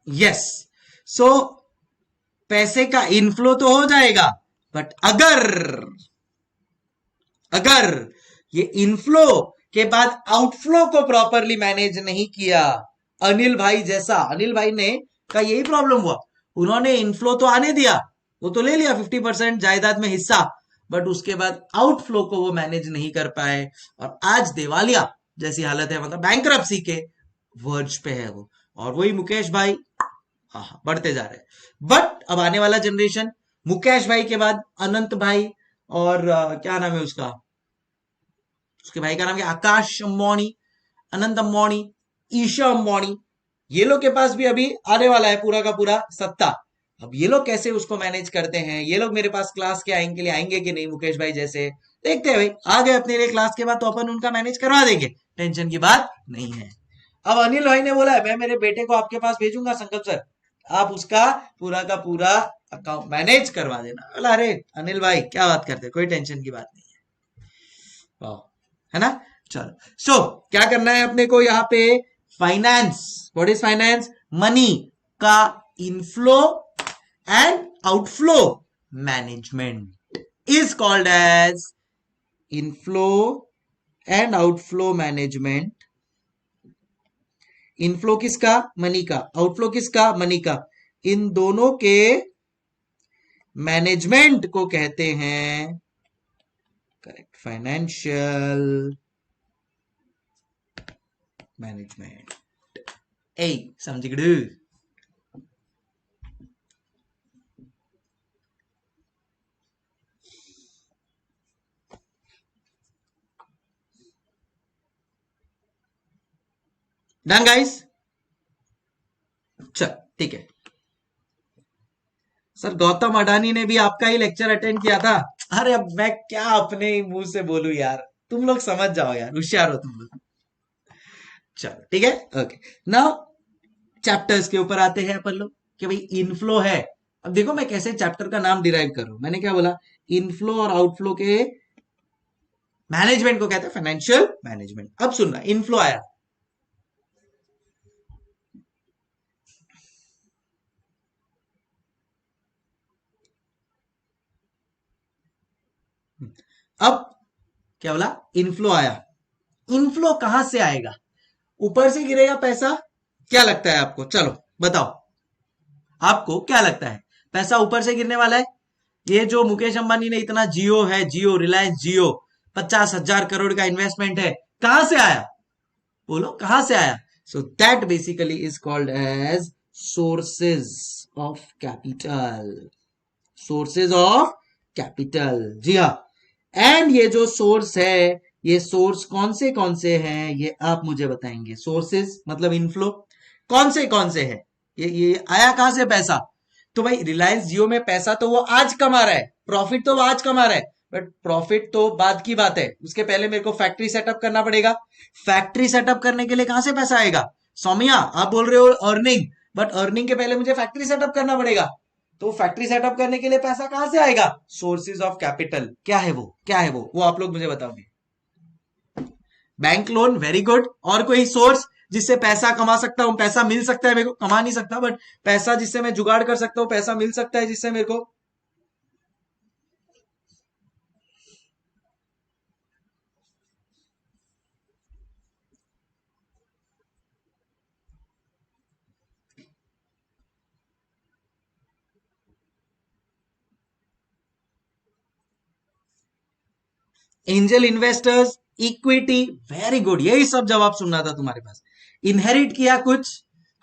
यस। सो पैसे का इनफ्लो तो हो जाएगा, बट अगर अगर ये इनफ्लो के बाद आउटफ्लो को प्रॉपरली मैनेज नहीं किया, अनिल भाई जैसा, अनिल भाई ने का यही प्रॉब्लम हुआ, उन्होंने इनफ्लो तो आने दिया, वो तो ले लिया 50% जायदाद में हिस्सा, बट उसके बाद आउटफ्लो को वो मैनेज नहीं कर पाए और आज दिवालिया जैसी हालत है, मतलब बैंकरप्सी के वर्ज पे है वो। और वही मुकेश भाई बढ़ते जा रहे हैं। बट अब आने वाला जनरेशन, मुकेश भाई के बाद अनंत भाई और क्या नाम है उसका, उसके भाई का नाम क्या, आकाश अंबानी, अनंत अंबानी, ईशा अंबानी, ये लोग के पास भी अभी आने वाला है पूरा का पूरा सत्ता। अब ये लोग कैसे उसको मैनेज करते हैं, ये लोग मेरे पास क्लास के आएंगे लिए आएंगे कि नहीं, मुकेश भाई जैसे, देखते हैं भाई। आ गए अपने लिए क्लास के बाद तो अपन उनका मैनेज करवा देंगे, टेंशन की बात नहीं है। अब अनिल भाई ने बोला है मैं मेरे बेटे को आपके पास भेजूंगा संकल्प सर, आप उसका पूरा का पूरा अकाउंट मैनेज करवा देना। बोला अरे अनिल भाई क्या बात करते, कोई टेंशन की बात नहीं है, है ना। चलो सो क्या करना है अपने को यहाँ पे, finance, what is finance, money का inflow and outflow management is called as inflow and outflow management. Inflow किसका, मनी का, आउटफ्लो किसका, मनी का, इन दोनों के मैनेजमेंट को कहते हैं, करेक्ट, फाइनेंशियल मैनेजमेंट। ए समझ गए। डन गाइस, चल ठीक है। सर गौतम अडानी ने भी आपका ही लेक्चर अटेंड किया था। अरे अब मैं क्या अपने ही मुंह से बोलूं यार, तुम लोग समझ जाओ यार, होशियार हो तुम लोग। चलो ठीक है, ओके। नाउ चैप्टर्स के ऊपर आते हैं अपन लोग कि भाई इनफ्लो है। अब देखो मैं कैसे चैप्टर का नाम डिराइव कर रहा हूं, मैंने क्या बोला, इनफ्लो और आउटफ्लो के मैनेजमेंट को कहते हैं फाइनेंशियल मैनेजमेंट। अब सुनना, इनफ्लो आया, अब क्या बोला, इनफ्लो आया। इनफ्लो कहां से आएगा, ऊपर से गिरेगा पैसा, क्या लगता है आपको, चलो बताओ, आपको क्या लगता है पैसा ऊपर से गिरने वाला है? ये जो मुकेश अंबानी ने इतना, जियो है, जियो, रिलायंस जियो, 50,000 करोड़ का इन्वेस्टमेंट है, कहां से आया, बोलो कहां से आया? So that basically is called as sources of capital, sources of capital, जी हाँ। एंड ये जो सोर्स है, ये सोर्स कौन से हैं, ये आप मुझे बताएंगे। सोर्सेज मतलब इनफ्लो कौन से है, ये आया कहां से पैसा? तो भाई रिलायंस जियो में पैसा तो वो आज कमा रहा है, प्रॉफिट तो वो आज कमा रहा है, बट प्रॉफिट तो बाद की बात है, उसके पहले मेरे को फैक्ट्री सेटअप करना पड़ेगा। फैक्ट्री सेटअप करने के लिए कहां से पैसा आएगा? सौम्या आप बोल रहे हो अर्निंग, बट अर्निंग के पहले मुझे फैक्ट्री सेटअप करना पड़ेगा, तो फैक्ट्री सेटअप करने के लिए पैसा कहां से आएगा? Sources of capital. क्या है वो, क्या है वो आप लोग मुझे बताओगे। Bank loan, very good. और कोई सोर्स जिससे पैसा कमा सकता हूं, पैसा मिल सकता है मेरे को, कमा नहीं सकता बट पैसा जिससे मैं जुगाड़ कर सकता हूं, पैसा मिल सकता है जिससे मेरे को, angel investors, equity, very good, यही सब जवाब सुनना था तुम्हारे पास। इनहेरिट किया कुछ,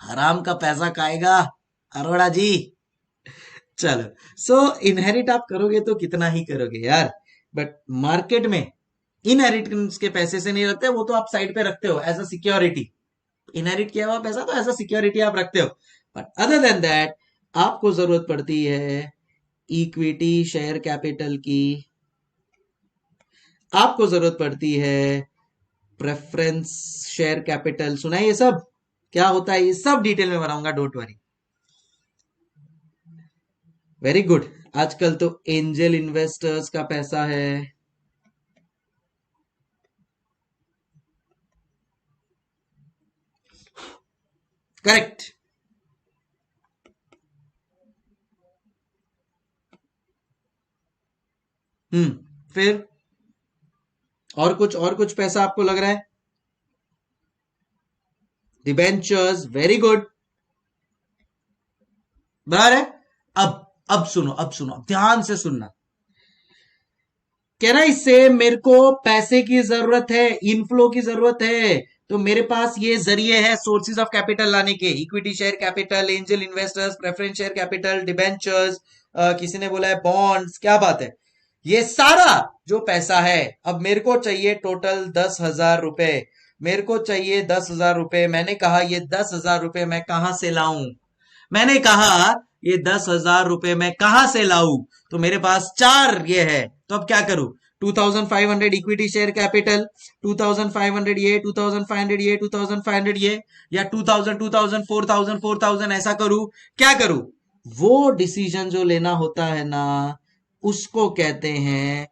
हराम का पैसा खाएगा अरोड़ा जी। चलो सो इनहेरिट आप करोगे तो कितना ही करोगे यार, बट मार्केट में इनहेरिटेंस के पैसे से नहीं रखते, वो तो आप साइड पे रखते हो एज अ सिक्योरिटी। इनहेरिट किया हुआ पैसा तो एज अ सिक्योरिटी आप रखते हो, बट अदर देन दैट आपको जरूरत पड़ती है इक्विटी शेयर कैपिटल की, आपको जरूरत पड़ती है प्रेफरेंस शेयर कैपिटल। सुना है ये सब क्या होता है, ये सब डिटेल में बताऊंगा, डोंट वरी। वेरी गुड, आजकल तो एंजल इन्वेस्टर्स का पैसा है, करेक्ट। फिर और कुछ पैसा आपको लग रहा है, डिबेंचर्स, वेरी गुड, बराबर है। अब सुनो ध्यान से सुनना, कह रहा है इससे मेरे को पैसे की जरूरत है, इनफ्लो की जरूरत है, तो मेरे पास ये जरिए है सोर्सेज ऑफ कैपिटल लाने के, equity share capital, angel investors, preference share capital, debentures, किसी ने बोला है बॉन्ड्स, क्या बात है, ये सारा जो पैसा है, अब मेरे को चाहिए टोटल 10,000 रुपए, मेरे को चाहिए 10,000 रुपए। मैंने कहा ये 10,000 रुपए मैं कहां से लाऊं, मैंने कहा ये 10,000 रुपए मैं कहां से लाऊं, तो मेरे पास चार ये है, तो अब क्या करूं, 2,500 इक्विटी शेयर कैपिटल, 2,500 ये, 2,500 ये, 2,500 ये, या 2,000 2,000 4,000 4,000 ऐसा करूं, क्या करूं, वो डिसीजन जो लेना होता है ना, उसको कहते हैं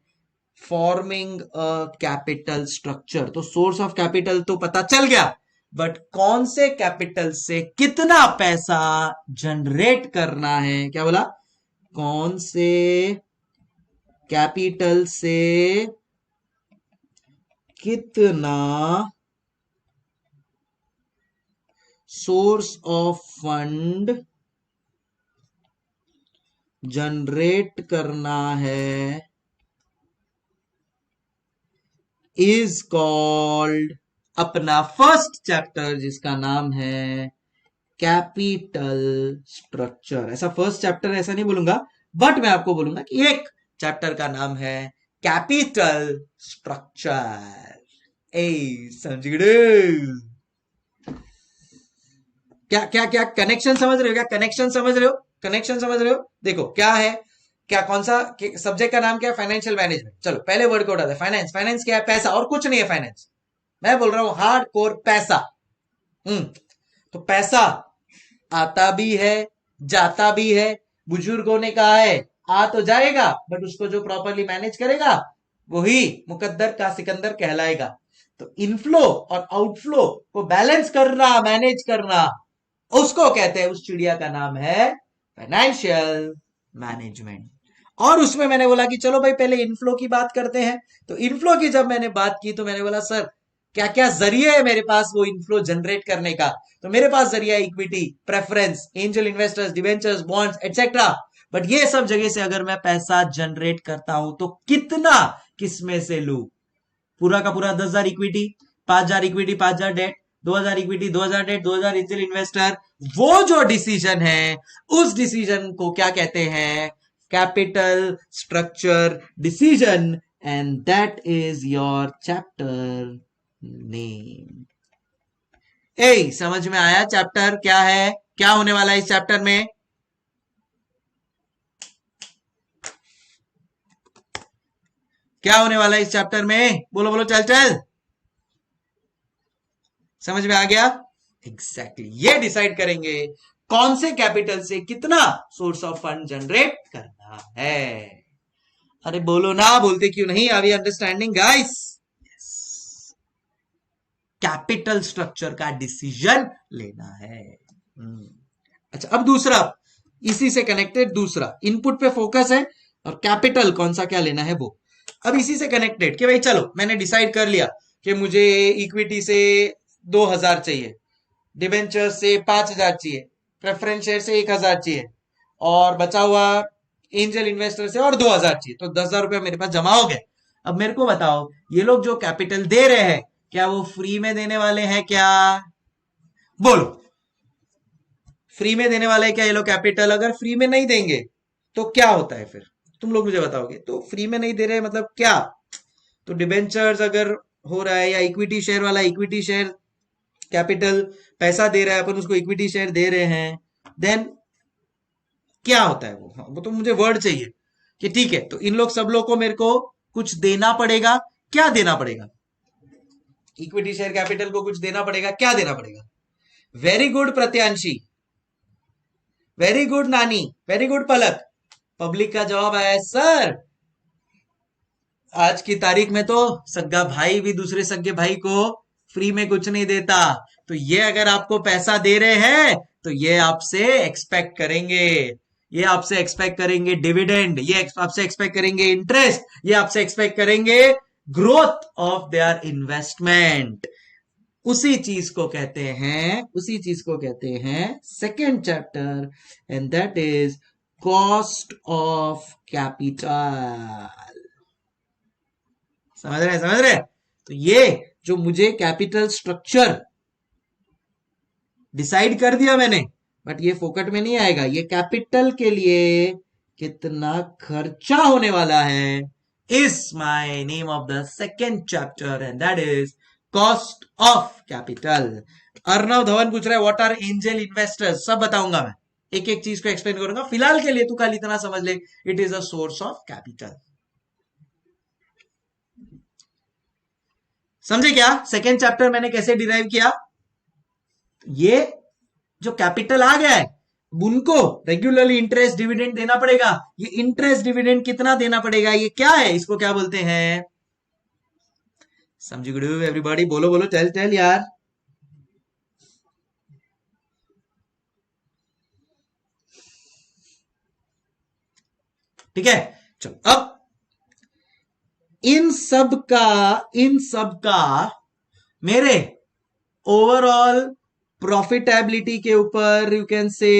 फॉर्मिंग अ कैपिटल स्ट्रक्चर। तो सोर्स ऑफ कैपिटल तो पता चल गया, बट कौन से कैपिटल से कितना पैसा जनरेट करना है, क्या बोला, कौन से कैपिटल से कितना सोर्स ऑफ फंड जनरेट करना है इज कॉल्ड, अपना फर्स्ट चैप्टर जिसका नाम है कैपिटल स्ट्रक्चर। ऐसा फर्स्ट चैप्टर ऐसा नहीं बोलूंगा, बट मैं आपको बोलूंगा कि एक चैप्टर का नाम है कैपिटल स्ट्रक्चर। ए समझ गए, क्या क्या क्या कनेक्शन समझ रहे हो, क्या कनेक्शन समझ रहे हो, कनेक्शन समझ रहे हो, देखो क्या है, क्या कौन सा सब्जेक्ट का नाम क्या है, फाइनेंशियल मैनेजमेंट। चलो पहले वर्ड को उठाते हैं, फाइनेंस, फाइनेंस क्या है, पैसा, और कुछ नहीं है फाइनेंस, मैं बोल रहा हूं हार्ड कोर पैसा। तो पैसा आता भी है जाता भी है, बुजुर्गों ने कहा है आ तो जाएगा, बट उसको जो प्रॉपरली मैनेज करेगा वही मुकद्दर का सिकंदर कहलाएगा। तो इनफ्लो और आउटफ्लो को बैलेंस करना, मैनेज करना, उसको कहते हैं, उस चिड़िया का नाम है फाइनेंशियल मैनेजमेंट। और उसमें मैंने बोला कि चलो भाई पहले इनफ्लो की बात करते हैं। तो इनफ्लो की जब मैंने बात की तो मैंने बोला सर क्या क्या जरिए है मेरे पास वो इनफ्लो जनरेट करने का, तो मेरे पास जरिया equity, preference, angel investors, debentures, bonds etcetera. But ये सब जगह से अगर मैं पैसा जनरेट करता हूं तो कितना किसमें से लू, पूरा का पूरा 10,000 equity, 5,000 equity, 5,000 debt, 2,000 equity, 2,000 debt, 2,000 angel investor, वो जो डिसीजन है उस डिसीजन को क्या कहते हैं, capital structure decision, and that is your chapter name. ए समझ में आया चैप्टर क्या है, क्या होने वाला है इस चैप्टर में, क्या होने वाला है इस चैप्टर में, बोलो बोलो, चल चल, समझ में आ गया, एग्जैक्टली ये डिसाइड करेंगे कौन से कैपिटल से कितना सोर्स ऑफ फंड जनरेट करना है। अरे बोलो ना, बोलते क्यों नहीं, are we understanding guys, capital structure का डिसीजन लेना है। अच्छा अब दूसरा, इसी से कनेक्टेड दूसरा, इनपुट पे फोकस है और कैपिटल कौन सा क्या लेना है वो। अब इसी से कनेक्टेड कि भाई चलो मैंने डिसाइड कर लिया कि मुझे इक्विटी से 2,000 चाहिए, डिबेंचर से 5,000 चाहिए, प्रेफरेंस शेयर से 1,000 चाहिए, और बचा हुआ एंजल इन्वेस्टर से और 2,000 चाहिए, तो 10,000 रुपया मेरे पास जमा हो गए। अब मेरे को बताओ ये लोग जो कैपिटल दे रहे हैं क्या वो फ्री में देने वाले हैं क्या, बोलो फ्री में देने वाले हैं क्या ये लोग कैपिटल, अगर फ्री में नहीं देंगे तो क्या होता है फिर, तुम लोग मुझे बताओगे। तो फ्री में नहीं दे रहे मतलब क्या, तो डिबेंचर्स अगर हो रहा है या इक्विटी शेयर वाला इक्विटी शेयर कैपिटल पैसा दे रहा है, अपन उसको इक्विटी शेयर दे रहे हैं, देन क्या होता है वो, वो तो मुझे वर्ड चाहिए कि ठीक है तो इन लोग सब लोग को मेरे को कुछ देना पड़ेगा, क्या देना पड़ेगा, इक्विटी शेयर कैपिटल को कुछ देना पड़ेगा, क्या देना पड़ेगा। वेरी गुड प्रत्यांशी, वेरी गुड नानी, वेरी गुड पलक। पब्लिक का जवाब आया है सर आज की तारीख में तो सग्गा भाई भी दूसरे सगे भाई को फ्री में कुछ नहीं देता, तो ये अगर आपको पैसा दे रहे हैं तो ये आपसे एक्सपेक्ट करेंगे, ये आपसे एक्सपेक्ट करेंगे डिविडेंड, ये आपसे एक्सपेक्ट करेंगे इंटरेस्ट, ये आपसे एक्सपेक्ट करेंगे ग्रोथ ऑफ देयर इन्वेस्टमेंट। उसी चीज को कहते हैं, उसी चीज को कहते हैं second chapter, and that is cost of capital. समझ रहे। तो ये जो मुझे कैपिटल स्ट्रक्चर डिसाइड कर दिया मैंने, बट ये फोकट में नहीं आएगा। ये कैपिटल के लिए कितना खर्चा होने वाला है is my name of the second chapter, and that is cost of capital. Arnav Dhawan पूछ रहा है व्हाट आर एंजल इन्वेस्टर्स, सब बताऊंगा मैं, एक एक चीज को एक्सप्लेन करूंगा। फिलहाल के लिए तू खाली इतना समझ ले, it is a source of capital. समझे क्या सेकेंड चैप्टर मैंने कैसे डिराइव किया? ये जो कैपिटल आ गया है उनको रेगुलरली इंटरेस्ट डिविडेंड देना पड़ेगा। ये इंटरेस्ट डिविडेंड कितना देना पड़ेगा, ये क्या है, इसको क्या बोलते हैं? समझी गुडू एवरीबॉडी? बोलो बोलो, टेल यार। ठीक है, चलो अब इन सब का मेरे ओवरऑल प्रॉफिटेबिलिटी के ऊपर, यू कैन से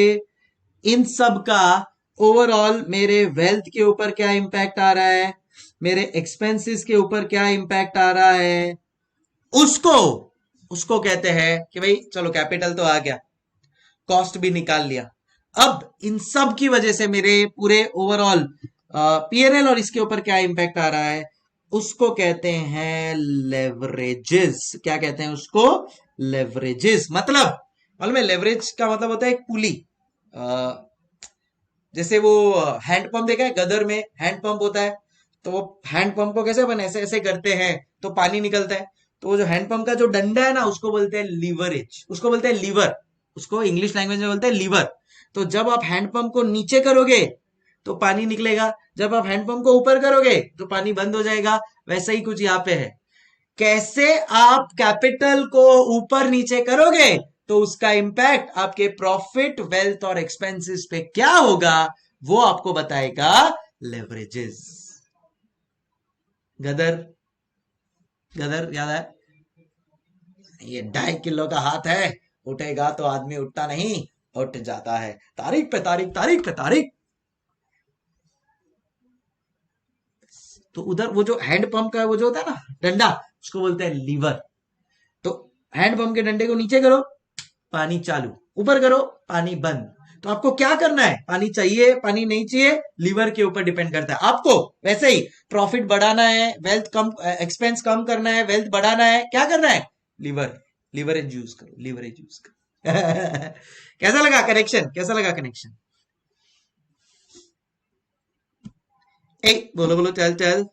इन सब का ओवरऑल मेरे वेल्थ के ऊपर क्या इंपैक्ट आ रहा है, मेरे एक्सपेंसेस के ऊपर क्या इंपैक्ट आ रहा है, उसको कहते हैं कि भाई चलो कैपिटल तो आ गया, कॉस्ट भी निकाल लिया। अब इन सब की वजह से मेरे पूरे ओवरऑल पीएनएल और इसके ऊपर क्या इंपैक्ट आ रहा है, उसको कहते हैं लेवरेजेस। क्या कहते हैं उसको? लेवरेजेस। मतलब मालूम है लेवरेज का मतलब होता है एक पुली। जैसे वो हैंडपंप देखा है, गदर में हैंडपंप होता है, तो वो हैंडपंप को कैसे बने, ऐसे ऐसे करते हैं तो पानी निकलता है। तो वो जो हैंडपंप का जो डंडा है ना, उसको बोलते हैं लीवरेज, उसको बोलते हैं लीवर, उसको इंग्लिश लैंग्वेज में बोलते हैं लीवर। तो जब आप हैंडपंप को नीचे करोगे तो पानी निकलेगा, जब आप हैंडपंप को ऊपर करोगे तो पानी बंद हो जाएगा। वैसा ही कुछ यहाँ पे है। कैसे आप कैपिटल को ऊपर नीचे करोगे तो उसका इंपैक्ट आपके प्रॉफिट, वेल्थ और एक्सपेंसेस पे क्या होगा, वो आपको बताएगा लेवरेजेस। गदर याद है? ये 2.5 किलो का हाथ है, उठेगा तो आदमी उठता नहीं, उठ जाता है। तारीख पे तारीख। तो उधर वो जो हैंड पंप का वो जो होता है ना डंडा, उसको बोलते हैं लीवर। तो हैंड पंप के डंडे को नीचे करो, पानी चालू, ऊपर करो, पानी बंद। तो आपको क्या करना है? पानी चाहिए, पानी नहीं चाहिए, लीवर के ऊपर डिपेंड करता है आपको। वैसे ही प्रॉफिट बढ़ाना है, वेल्थ कम, एक्सपेंस कम करना है, वेल्थ बढ़ाना है, क्या करना है? लीवरेज यूज करो। कैसा लगा कनेक्शन? बोलो चल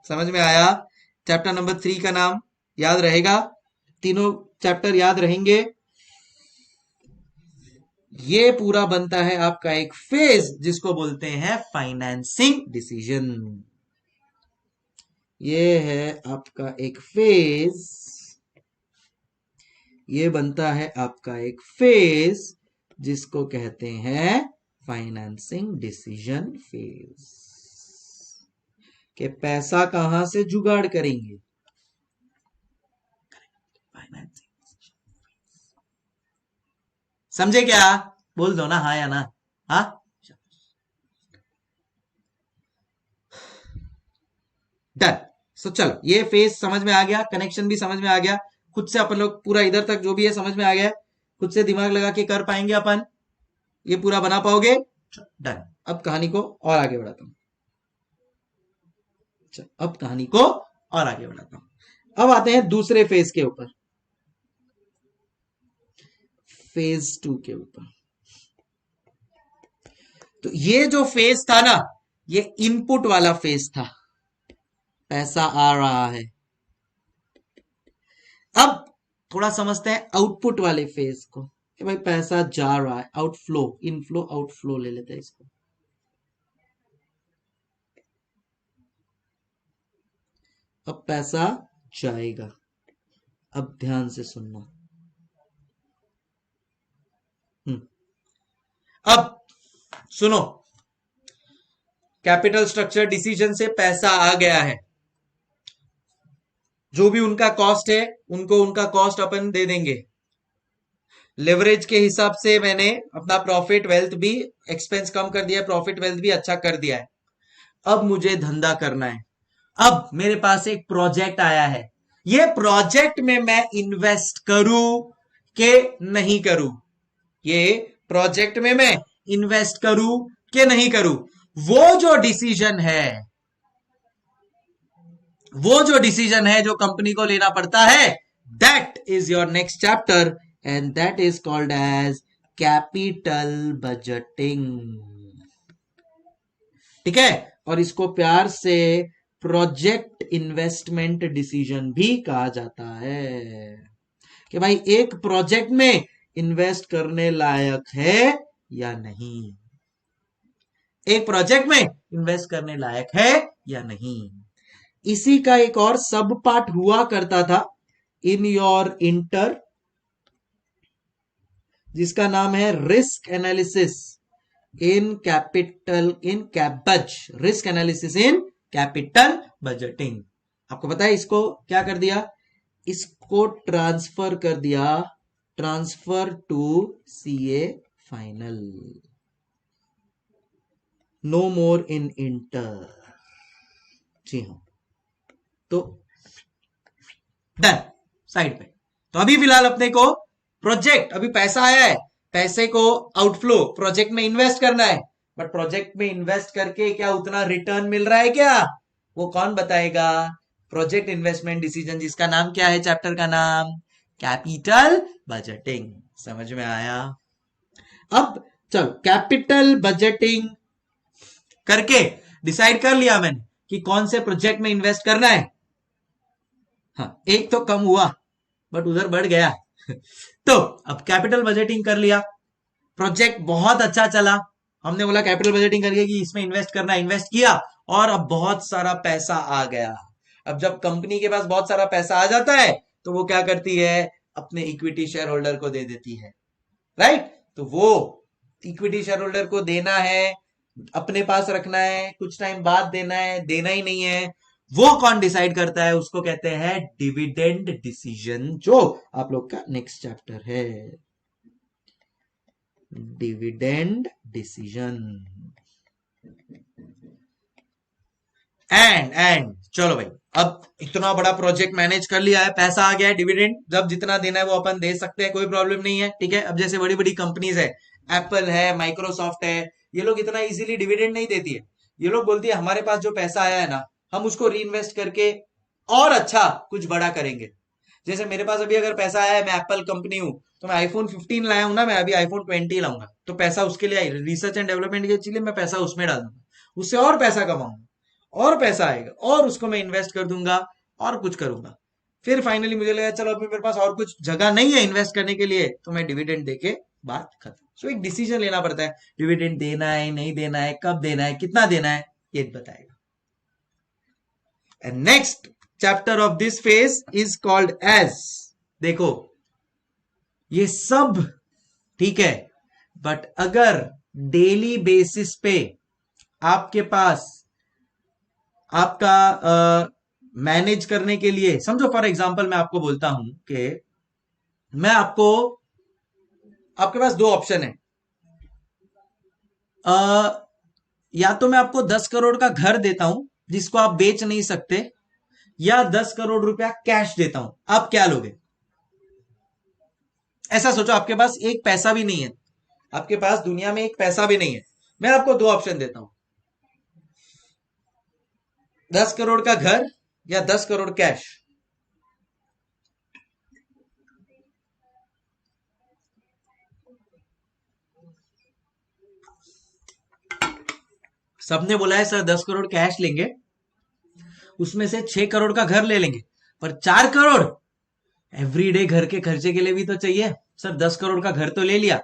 समझ में आया? चैप्टर नंबर 3 का नाम याद रहेगा? तीनों चैप्टर याद रहेंगे। ये पूरा बनता है आपका एक फेज जिसको बोलते हैं फाइनेंसिंग डिसीजन। ये है आपका एक फेज, ये बनता है आपका एक फेज जिसको कहते हैं फाइनेंसिंग डिसीजन फेज। कि पैसा कहां से जुगाड़ करेंगे, समझे क्या? बोल दो ना हाँ या ना। हाँ, डन। सो चलो ये फेज समझ में आ गया, कनेक्शन भी समझ में आ गया। खुद से अपन लोग पूरा इधर तक जो भी है समझ में आ गया, खुद से दिमाग लगा के कर पाएंगे अपन, ये पूरा बना पाओगे? डन। अब कहानी को और आगे बढ़ाता हूं। अब कहानी को और आगे बढ़ाता हूं। अब आते हैं दूसरे फेज के ऊपर, फेज 2 के ऊपर। तो ये जो फेज था ना, ये इनपुट वाला फेज था, पैसा आ रहा है। अब थोड़ा समझते हैं आउटपुट वाले फेज को कि भाई पैसा जा रहा है, आउटफ्लो, इनफ्लो आउटफ्लो ले लेते हैं इसको। अब पैसा जाएगा, अब ध्यान से सुनना। अब सुनो, कैपिटल स्ट्रक्चर डिसीजन से पैसा आ गया है, जो भी उनका कॉस्ट है उनको उनका कॉस्ट अपन दे देंगे। लेवरेज के हिसाब से मैंने अपना प्रॉफिट वेल्थ भी, एक्सपेंस कम कर दिया, प्रॉफिट वेल्थ भी अच्छा कर दिया है। अब मुझे धंधा करना है, अब मेरे पास एक प्रोजेक्ट आया है, ये प्रोजेक्ट में मैं इन्वेस्ट करूं कि नहीं करूं, ये प्रोजेक्ट में मैं इन्वेस्ट करूं कि नहीं करूं, वो जो डिसीजन है, वो जो डिसीजन है जो कंपनी को लेना पड़ता है, that is your next chapter and that is called as capital budgeting. ठीक है, और इसको प्यार से प्रोजेक्ट इन्वेस्टमेंट डिसीजन भी कहा जाता है कि भाई एक प्रोजेक्ट में इन्वेस्ट करने लायक है या नहीं, एक प्रोजेक्ट में इन्वेस्ट करने लायक है या नहीं। इसी का एक और सब पार्ट हुआ करता था इन योर इंटर, जिसका नाम है risk analysis in capital, in कैपबज, risk analysis in capital budgeting. आपको पता है इसको क्या कर दिया, इसको ट्रांसफर कर दिया, transfer to CA final, no more in inter. जी हाँ, तो डन, साइड पे। तो अभी फिलहाल अपने को प्रोजेक्ट, अभी पैसा आया है, पैसे को आउटफ्लो प्रोजेक्ट में इन्वेस्ट करना है, बट प्रोजेक्ट में इन्वेस्ट करके क्या उतना रिटर्न मिल रहा है क्या, वो कौन बताएगा, प्रोजेक्ट इन्वेस्टमेंट डिसीजन, जिसका नाम क्या है चैप्टर का नाम, कैपिटल बजटिंग। समझ में आया? अब चलो कैपिटल बजटिंग करके डिसाइड कर लिया मैंने कि कौन से प्रोजेक्ट में इन्वेस्ट करना है। हाँ, एक तो कम हुआ बट उधर बढ़ गया तो अब कैपिटल बजटिंग कर लिया, प्रोजेक्ट बहुत अच्छा चला, हमने बोला कैपिटल बजटिंग करके कि इसमें इन्वेस्ट करना, इन्वेस्ट किया और अब बहुत सारा पैसा आ गया। अब जब कंपनी के पास बहुत सारा पैसा आ जाता है तो वो क्या करती है, अपने इक्विटी शेयर होल्डर को दे देती है, राइट। तो वो इक्विटी शेयर होल्डर को देना है, अपने पास रखना है, कुछ टाइम बाद देना है, देना ही नहीं है, वो कौन डिसाइड करता है, उसको कहते हैं डिविडेंड डिसीजन, जो आप लोग का नेक्स्ट चैप्टर है, डिविडेंड डिसीजन। एंड चलो भाई, अब इतना बड़ा प्रोजेक्ट मैनेज कर लिया है, पैसा आ गया है, डिविडेंड जब जितना देना है वो अपन दे सकते हैं, कोई प्रॉब्लम नहीं है, ठीक है। अब जैसे बड़ी बड़ी कंपनीज है, एप्पल है, माइक्रोसॉफ्ट है, ये लोग इतना इजीली डिविडेंड नहीं देती है, ये लोग बोलती है हमारे पास जो पैसा आया है ना, हम उसको री इन्वेस्ट करके और अच्छा कुछ बड़ा करेंगे। जैसे मेरे पास अभी अगर पैसा आया है, मैं एप्पल कंपनी हूं, तो मैं आईफोन 15 लाया हूं ना, मैं अभी आईफोन 20 लाऊंगा, तो पैसा उसके लिए रिसर्च एंड डेवलपमेंट के लिए मैं पैसा उसमें डालूंगा, उससे और पैसा कमाऊंगा, और पैसा आएगा और उसको मैं इन्वेस्ट कर दूंगा और कुछ करूंगा। फिर फाइनली मुझे लगा चलो अभी मेरे पास और कुछ जगह नहीं है इन्वेस्ट करने के लिए, तो मैं डिविडेंड देके बात खत्म। सो एक डिसीजन लेना पड़ता है, डिविडेंड देना है नहीं देना है, कब देना है, कितना देना है, ये बताएगा। And next chapter of this phase is called as, देखो ये सब ठीक है, बट अगर डेली बेसिस पे आपके पास आपका मैनेज करने के लिए, समझो फॉर एग्जांपल मैं आपको बोलता हूं कि मैं आपको, आपके पास दो ऑप्शन है, या तो मैं आपको 10 करोड़ का घर देता हूं जिसको आप बेच नहीं सकते, या 10 करोड़ रुपया कैश देता हूं, आप क्या लोगे? ऐसा सोचो, आपके पास एक पैसा भी नहीं है, आपके पास दुनिया में एक पैसा भी नहीं है, मैं आपको दो ऑप्शन देता हूं, 10 करोड़ का घर या 10 करोड़ कैश। सबने बोला है सर 10 करोड़ कैश लेंगे, उसमें से 6 करोड़ का घर ले लेंगे, पर 4 करोड़ एवरीडे घर के खर्चे के लिए भी तो चाहिए। सर 10 करोड़ का घर तो ले लिया,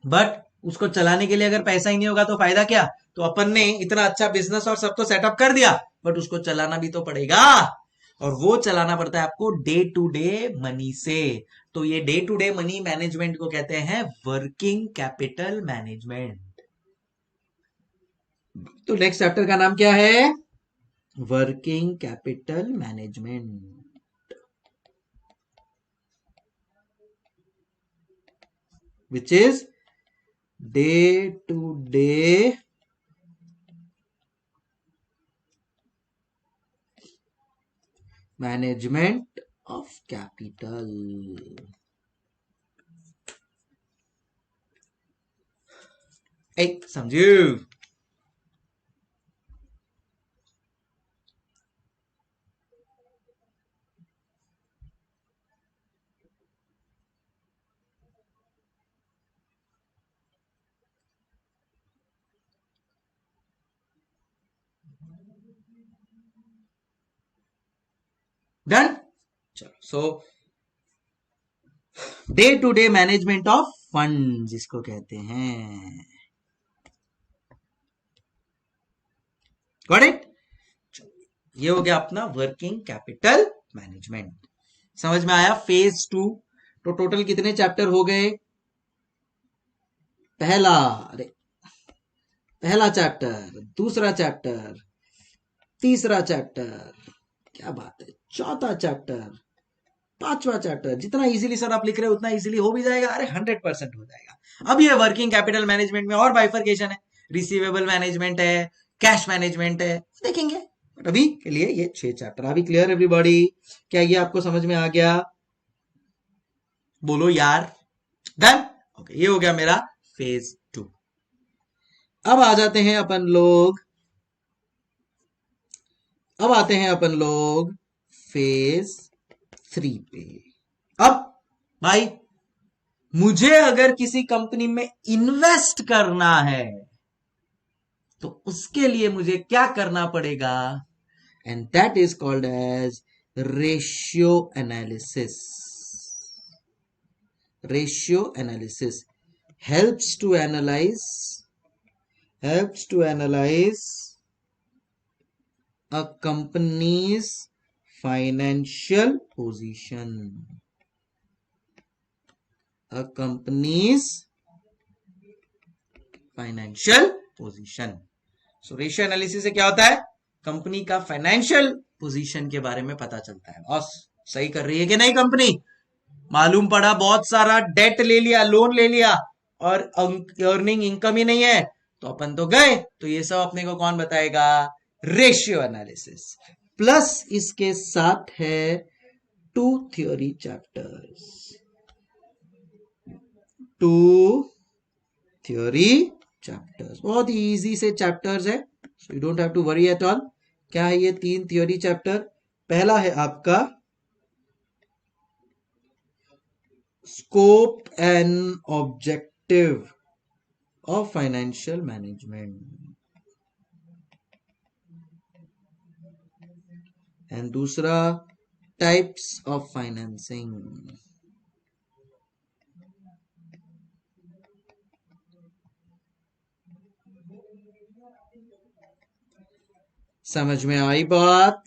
बट उसको चलाने के लिए अगर पैसा ही नहीं होगा तो फायदा क्या? तो अपन ने इतना अच्छा बिजनेस और सब तो सेटअप कर दिया, बट उसको चलाना भी तो पड़ेगा, और वो चलाना पड़ता है आपको डे टू डे मनी से। तो ये day to day money management को कहते हैं वर्किंग कैपिटल मैनेजमेंट। तो नेक्स्ट चैप्टर का नाम क्या है? Working capital management, which is day to day management of capital. एक समझू। डन। चलो, so day to day management of fund जिसको कहते हैं। Got it. ये हो गया अपना वर्किंग कैपिटल मैनेजमेंट। समझ में आया। फेज 2। तो टोटल कितने चैप्टर हो गए? पहला चैप्टर, दूसरा चैप्टर, तीसरा चैप्टर, क्या बात है, चौथा चैप्टर, पांचवा चैप्टर। जितना इजीली सर आप लिख रहे हो उतना इजीली हो भी जाएगा। अरे 100% हो जाएगा। अब ये वर्किंग कैपिटल मैनेजमेंट में और बाइफर्केशन है, रिसीवेबल मैनेजमेंट है, कैश मैनेजमेंट है, देखेंगे। बट अभी के लिए ये 6 चैप्टर। अभी क्लियर एवरीबॉडी? क्या ये आपको समझ में आ गया? बोलो यार। डन। ओके, ये हो गया मेरा फेज 2। अब आ जाते हैं अपन लोग, फेज 3 पे। अब भाई, मुझे अगर किसी कंपनी में इन्वेस्ट करना है तो उसके लिए मुझे क्या करना पड़ेगा? And that is called as ratio analysis. Ratio analysis helps to analyze a company's financial position. A company's financial position. So ratio analysis से क्या होता है? कंपनी का फाइनेंशियल पोजीशन के बारे में पता चलता है। बॉस सही कर रही है कि नहीं कंपनी? मालूम पड़ा बहुत सारा डेट ले लिया, लोन ले लिया और अर्निंग इनकम ही नहीं है, तो अपन तो गए। तो ये सब अपने को कौन बताएगा? Ratio analysis. प्लस इसके साथ है 2 थ्योरी चैप्टर्स। 2 थ्योरी चैप्टर्स बहुत ही इजी से चैप्टर्स है, so you don't have to worry at all. क्या है ये 3 थ्योरी चैप्टर? पहला है आपका scope and objective of financial management, and दूसरा टाइप्स ऑफ फाइनेंसिंग। समझ में आई बात?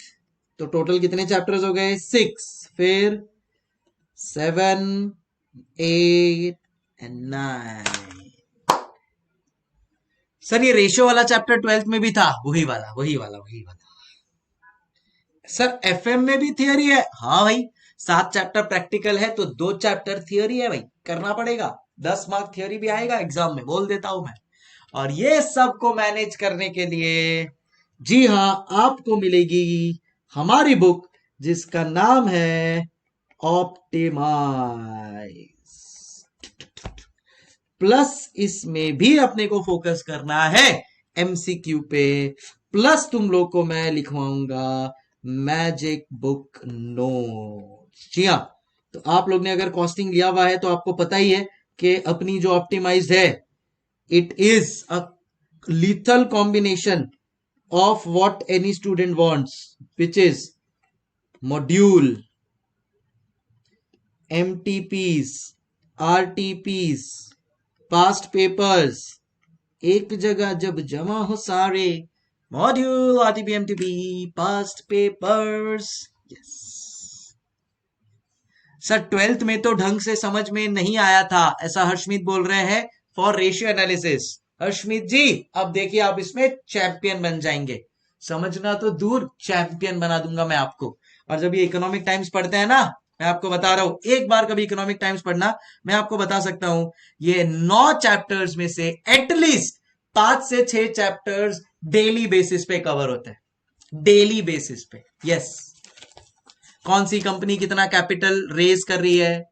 तो टोटल कितने चैप्टर्स हो गए? 6। फिर 7, 8 एंड 9। सर ये रेशियो वाला चैप्टर 12th में भी था? वही वाला। सर एफएम में भी थियरी है? हाँ भाई, 7 चैप्टर प्रैक्टिकल है तो 2 चैप्टर थियरी है भाई, करना पड़ेगा। 10 मार्क थियरी भी आएगा एग्जाम में, बोल देता हूं मैं। और ये सब को मैनेज करने के लिए, जी हाँ, आपको मिलेगी हमारी बुक जिसका नाम है ऑप्टिमाइज। प्लस इसमें भी अपने को फोकस करना है एमसीक्यू पे। प्लस तुम लोग को मैं लिखवाऊंगा मैजिक बुक नोट्स। जी हाँ, तो आप लोग ने अगर कॉस्टिंग लिया हुआ है तो आपको पता ही है कि अपनी जो ऑप्टिमाइज है, it is a lethal combination of what any student wants, which is module, MTPs, RTPs, past papers, एक जगह जब जमा हो सारे, module, RTP, MTP, past papers. Yes sir 12th में तो ढंग से समझ में नहीं आया था, ऐसा हर्षमीत बोल रहे हैं फॉर रेशियो एनालिसिस। हर्षमीत जी, अब देखिए आप इसमें चैंपियन बन जाएंगे। समझना तो दूर, चैंपियन बना दूंगा मैं आपको। और जब ये इकोनॉमिक टाइम्स पढ़ते हैं ना, मैं आपको बता रहा हूं, एक बार कभी इकोनॉमिक टाइम्स पढ़ना, मैं आपको बता सकता हूं, ये 9 चैप्टर्स में से एटलीस्ट 5 से 6 चैप्टर्स डेली बेसिस पे कवर होते हैं। डेली बेसिस पे। यस, कौन सी कंपनी कितना कैपिटल रेज कर रही है,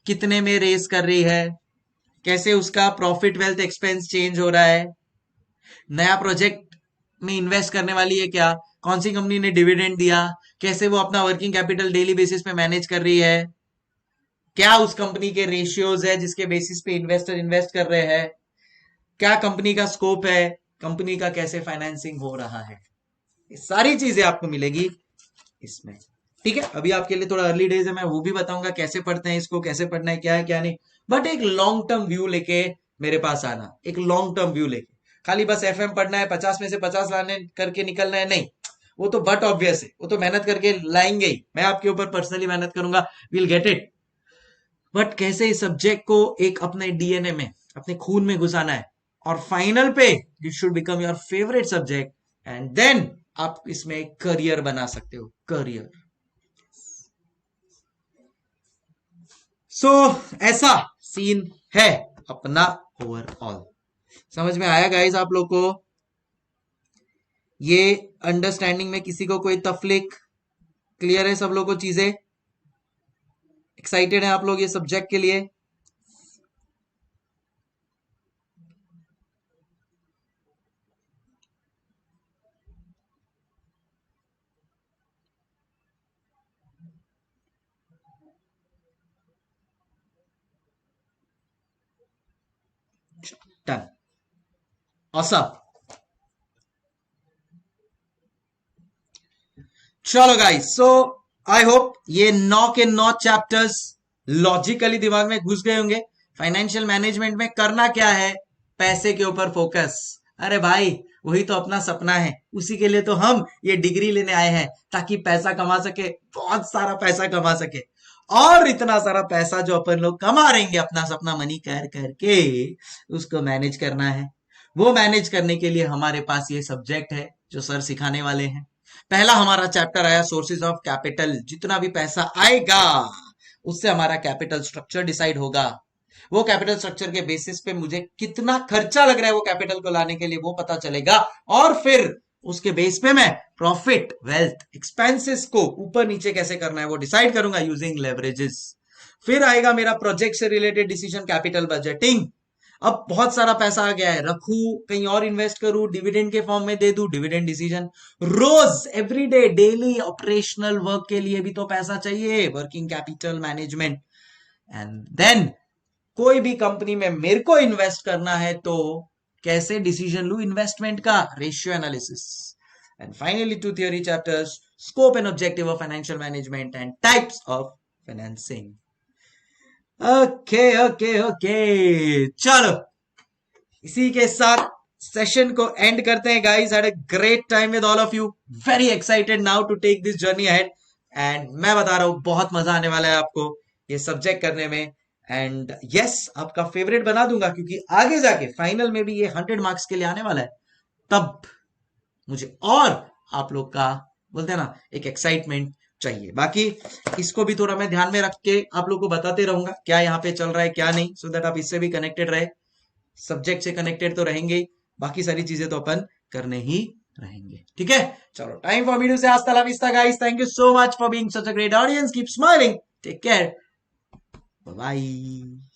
कितने में रेज कर रही है, कैसे उसका प्रॉफिट वेल्थ एक्सपेंस चेंज हो रहा है, नया प्रोजेक्ट में इन्वेस्ट करने वाली है क्या, कौन सी कंपनी ने डिविडेंड दिया, कैसे वो अपना वर्किंग कैपिटल डेली बेसिस पे मैनेज कर रही है, क्या उस कंपनी के रेशियोज है जिसके बेसिस पे इन्वेस्टर इन्वेस्ट कर रहे हैं, क्या कंपनी का स्कोप है, कंपनी का कैसे फाइनेंसिंग हो रहा है, ये सारी चीजें आपको मिलेगी इसमें। ठीक है, अभी आपके लिए थोड़ा अर्ली डेज है, मैं वो भी बताऊंगा कैसे पढ़ते हैं इसको, कैसे पढ़ना है, क्या है क्या नहीं, बट एक लॉन्ग टर्म व्यू लेके मेरे पास आना, एक लॉन्ग टर्म व्यू लेके। खाली बस एफएम पढ़ना है, 50 में से 50 लाने करके निकलना है, नहीं, वो तो बट ऑब्वियस है, वो तो मेहनत करके लाएंगे ही, मैं आपके ऊपर पर्सनली मेहनत करूंगा, विल गेट इट। बट कैसे इस सब्जेक्ट को एक अपने डीएनए में, अपने खून में घुसाना है, और फाइनल पे it should become your favourite subject, and then आप इसमें करियर बना सकते हो, करियर। सो ऐसा सीन है अपना ओवरऑल। समझ में आया गाइस आप लोग को? ये अंडरस्टैंडिंग में किसी को कोई तफलीक? क्लियर है सब लोग को चीजें? एक्साइटेड है आप लोग ये सब्जेक्ट के लिए? Done, awesome. चलो गाइस, सो आई होप ये 9 के 9 चैप्टर्स लॉजिकली दिमाग में घुस गए होंगे। फाइनेंशियल मैनेजमेंट में करना क्या है? पैसे के ऊपर फोकस। अरे भाई, वही तो अपना सपना है, उसी के लिए तो हम ये डिग्री लेने आए हैं, ताकि पैसा कमा सके, बहुत सारा पैसा कमा सके। और इतना सारा पैसा जो अपन लोग कमा रहेंगे अपना सपना मनी कर करके, उसको मैनेज करना है। वो मैनेज करने के लिए हमारे पास ये सब्जेक्ट है जो सर सिखाने वाले हैं। पहला हमारा चैप्टर आया सोर्सेज ऑफ कैपिटल। जितना भी पैसा आएगा उससे हमारा कैपिटल स्ट्रक्चर डिसाइड होगा। वो कैपिटल स्ट्रक्चर के बेसिस पे मुझे कितना खर्चा लग रहा है वो कैपिटल को लाने के लिए, वो पता चलेगा, और फिर उसके बेस पे मैं प्रॉफिट वेल्थ एक्सपेंसेस को ऊपर नीचे कैसे करना है वो डिसाइड करूंगा यूजिंग लेवरेजेस। फिर आएगा मेरा प्रोजेक्ट से रिलेटेड डिसीजन, कैपिटल बजटिंग। अब बहुत सारा पैसा आ गया है, रखू कहीं और इन्वेस्ट करूं, डिविडेंड के फॉर्म में दे दूं, डिविडेंड डिसीजन। रोज एवरीडे डेली ऑपरेशनल वर्क के लिए भी तो पैसा चाहिए, working capital management. And then कोई भी कंपनी में मेरे को इन्वेस्ट करना है तो कैसे डिसीजन लू इन्वेस्टमेंट का, ratio analysis. And finally 2 theory chapters, scope and objective of financial management and types of financing. Okay okay okay, चलो इसी के साथ सेशन को एंड करते हैं guys. Had a great time with all of you, very excited now to take this journey ahead. And मैं बता रहा हूं बहुत मजा आने वाला है आपको ये सब्जेक्ट करने में। एंड यस, आपका फेवरेट बना दूंगा, क्योंकि आगे जाके फाइनल में भी ये 100 मार्क्स के लिए आने वाला है। तब मुझे और आप लोग का, बोलते हैं ना, एक एक्साइटमेंट चाहिए। बाकी इसको भी थोड़ा मैं ध्यान में रख के आप लोग को बताते रहूंगा क्या यहाँ पे चल रहा है क्या नहीं, सो दैट आप इससे भी कनेक्टेड रहे। सब्जेक्ट से कनेक्टेड तो रहेंगे ही, बाकी सारी चीजें तो अपन करने ही रहेंगे। ठीक है, चलो टाइम फॉर वीडियो से hasta la vista guys, thank you so much for being such a great audience, keep smiling, take care, bye bye।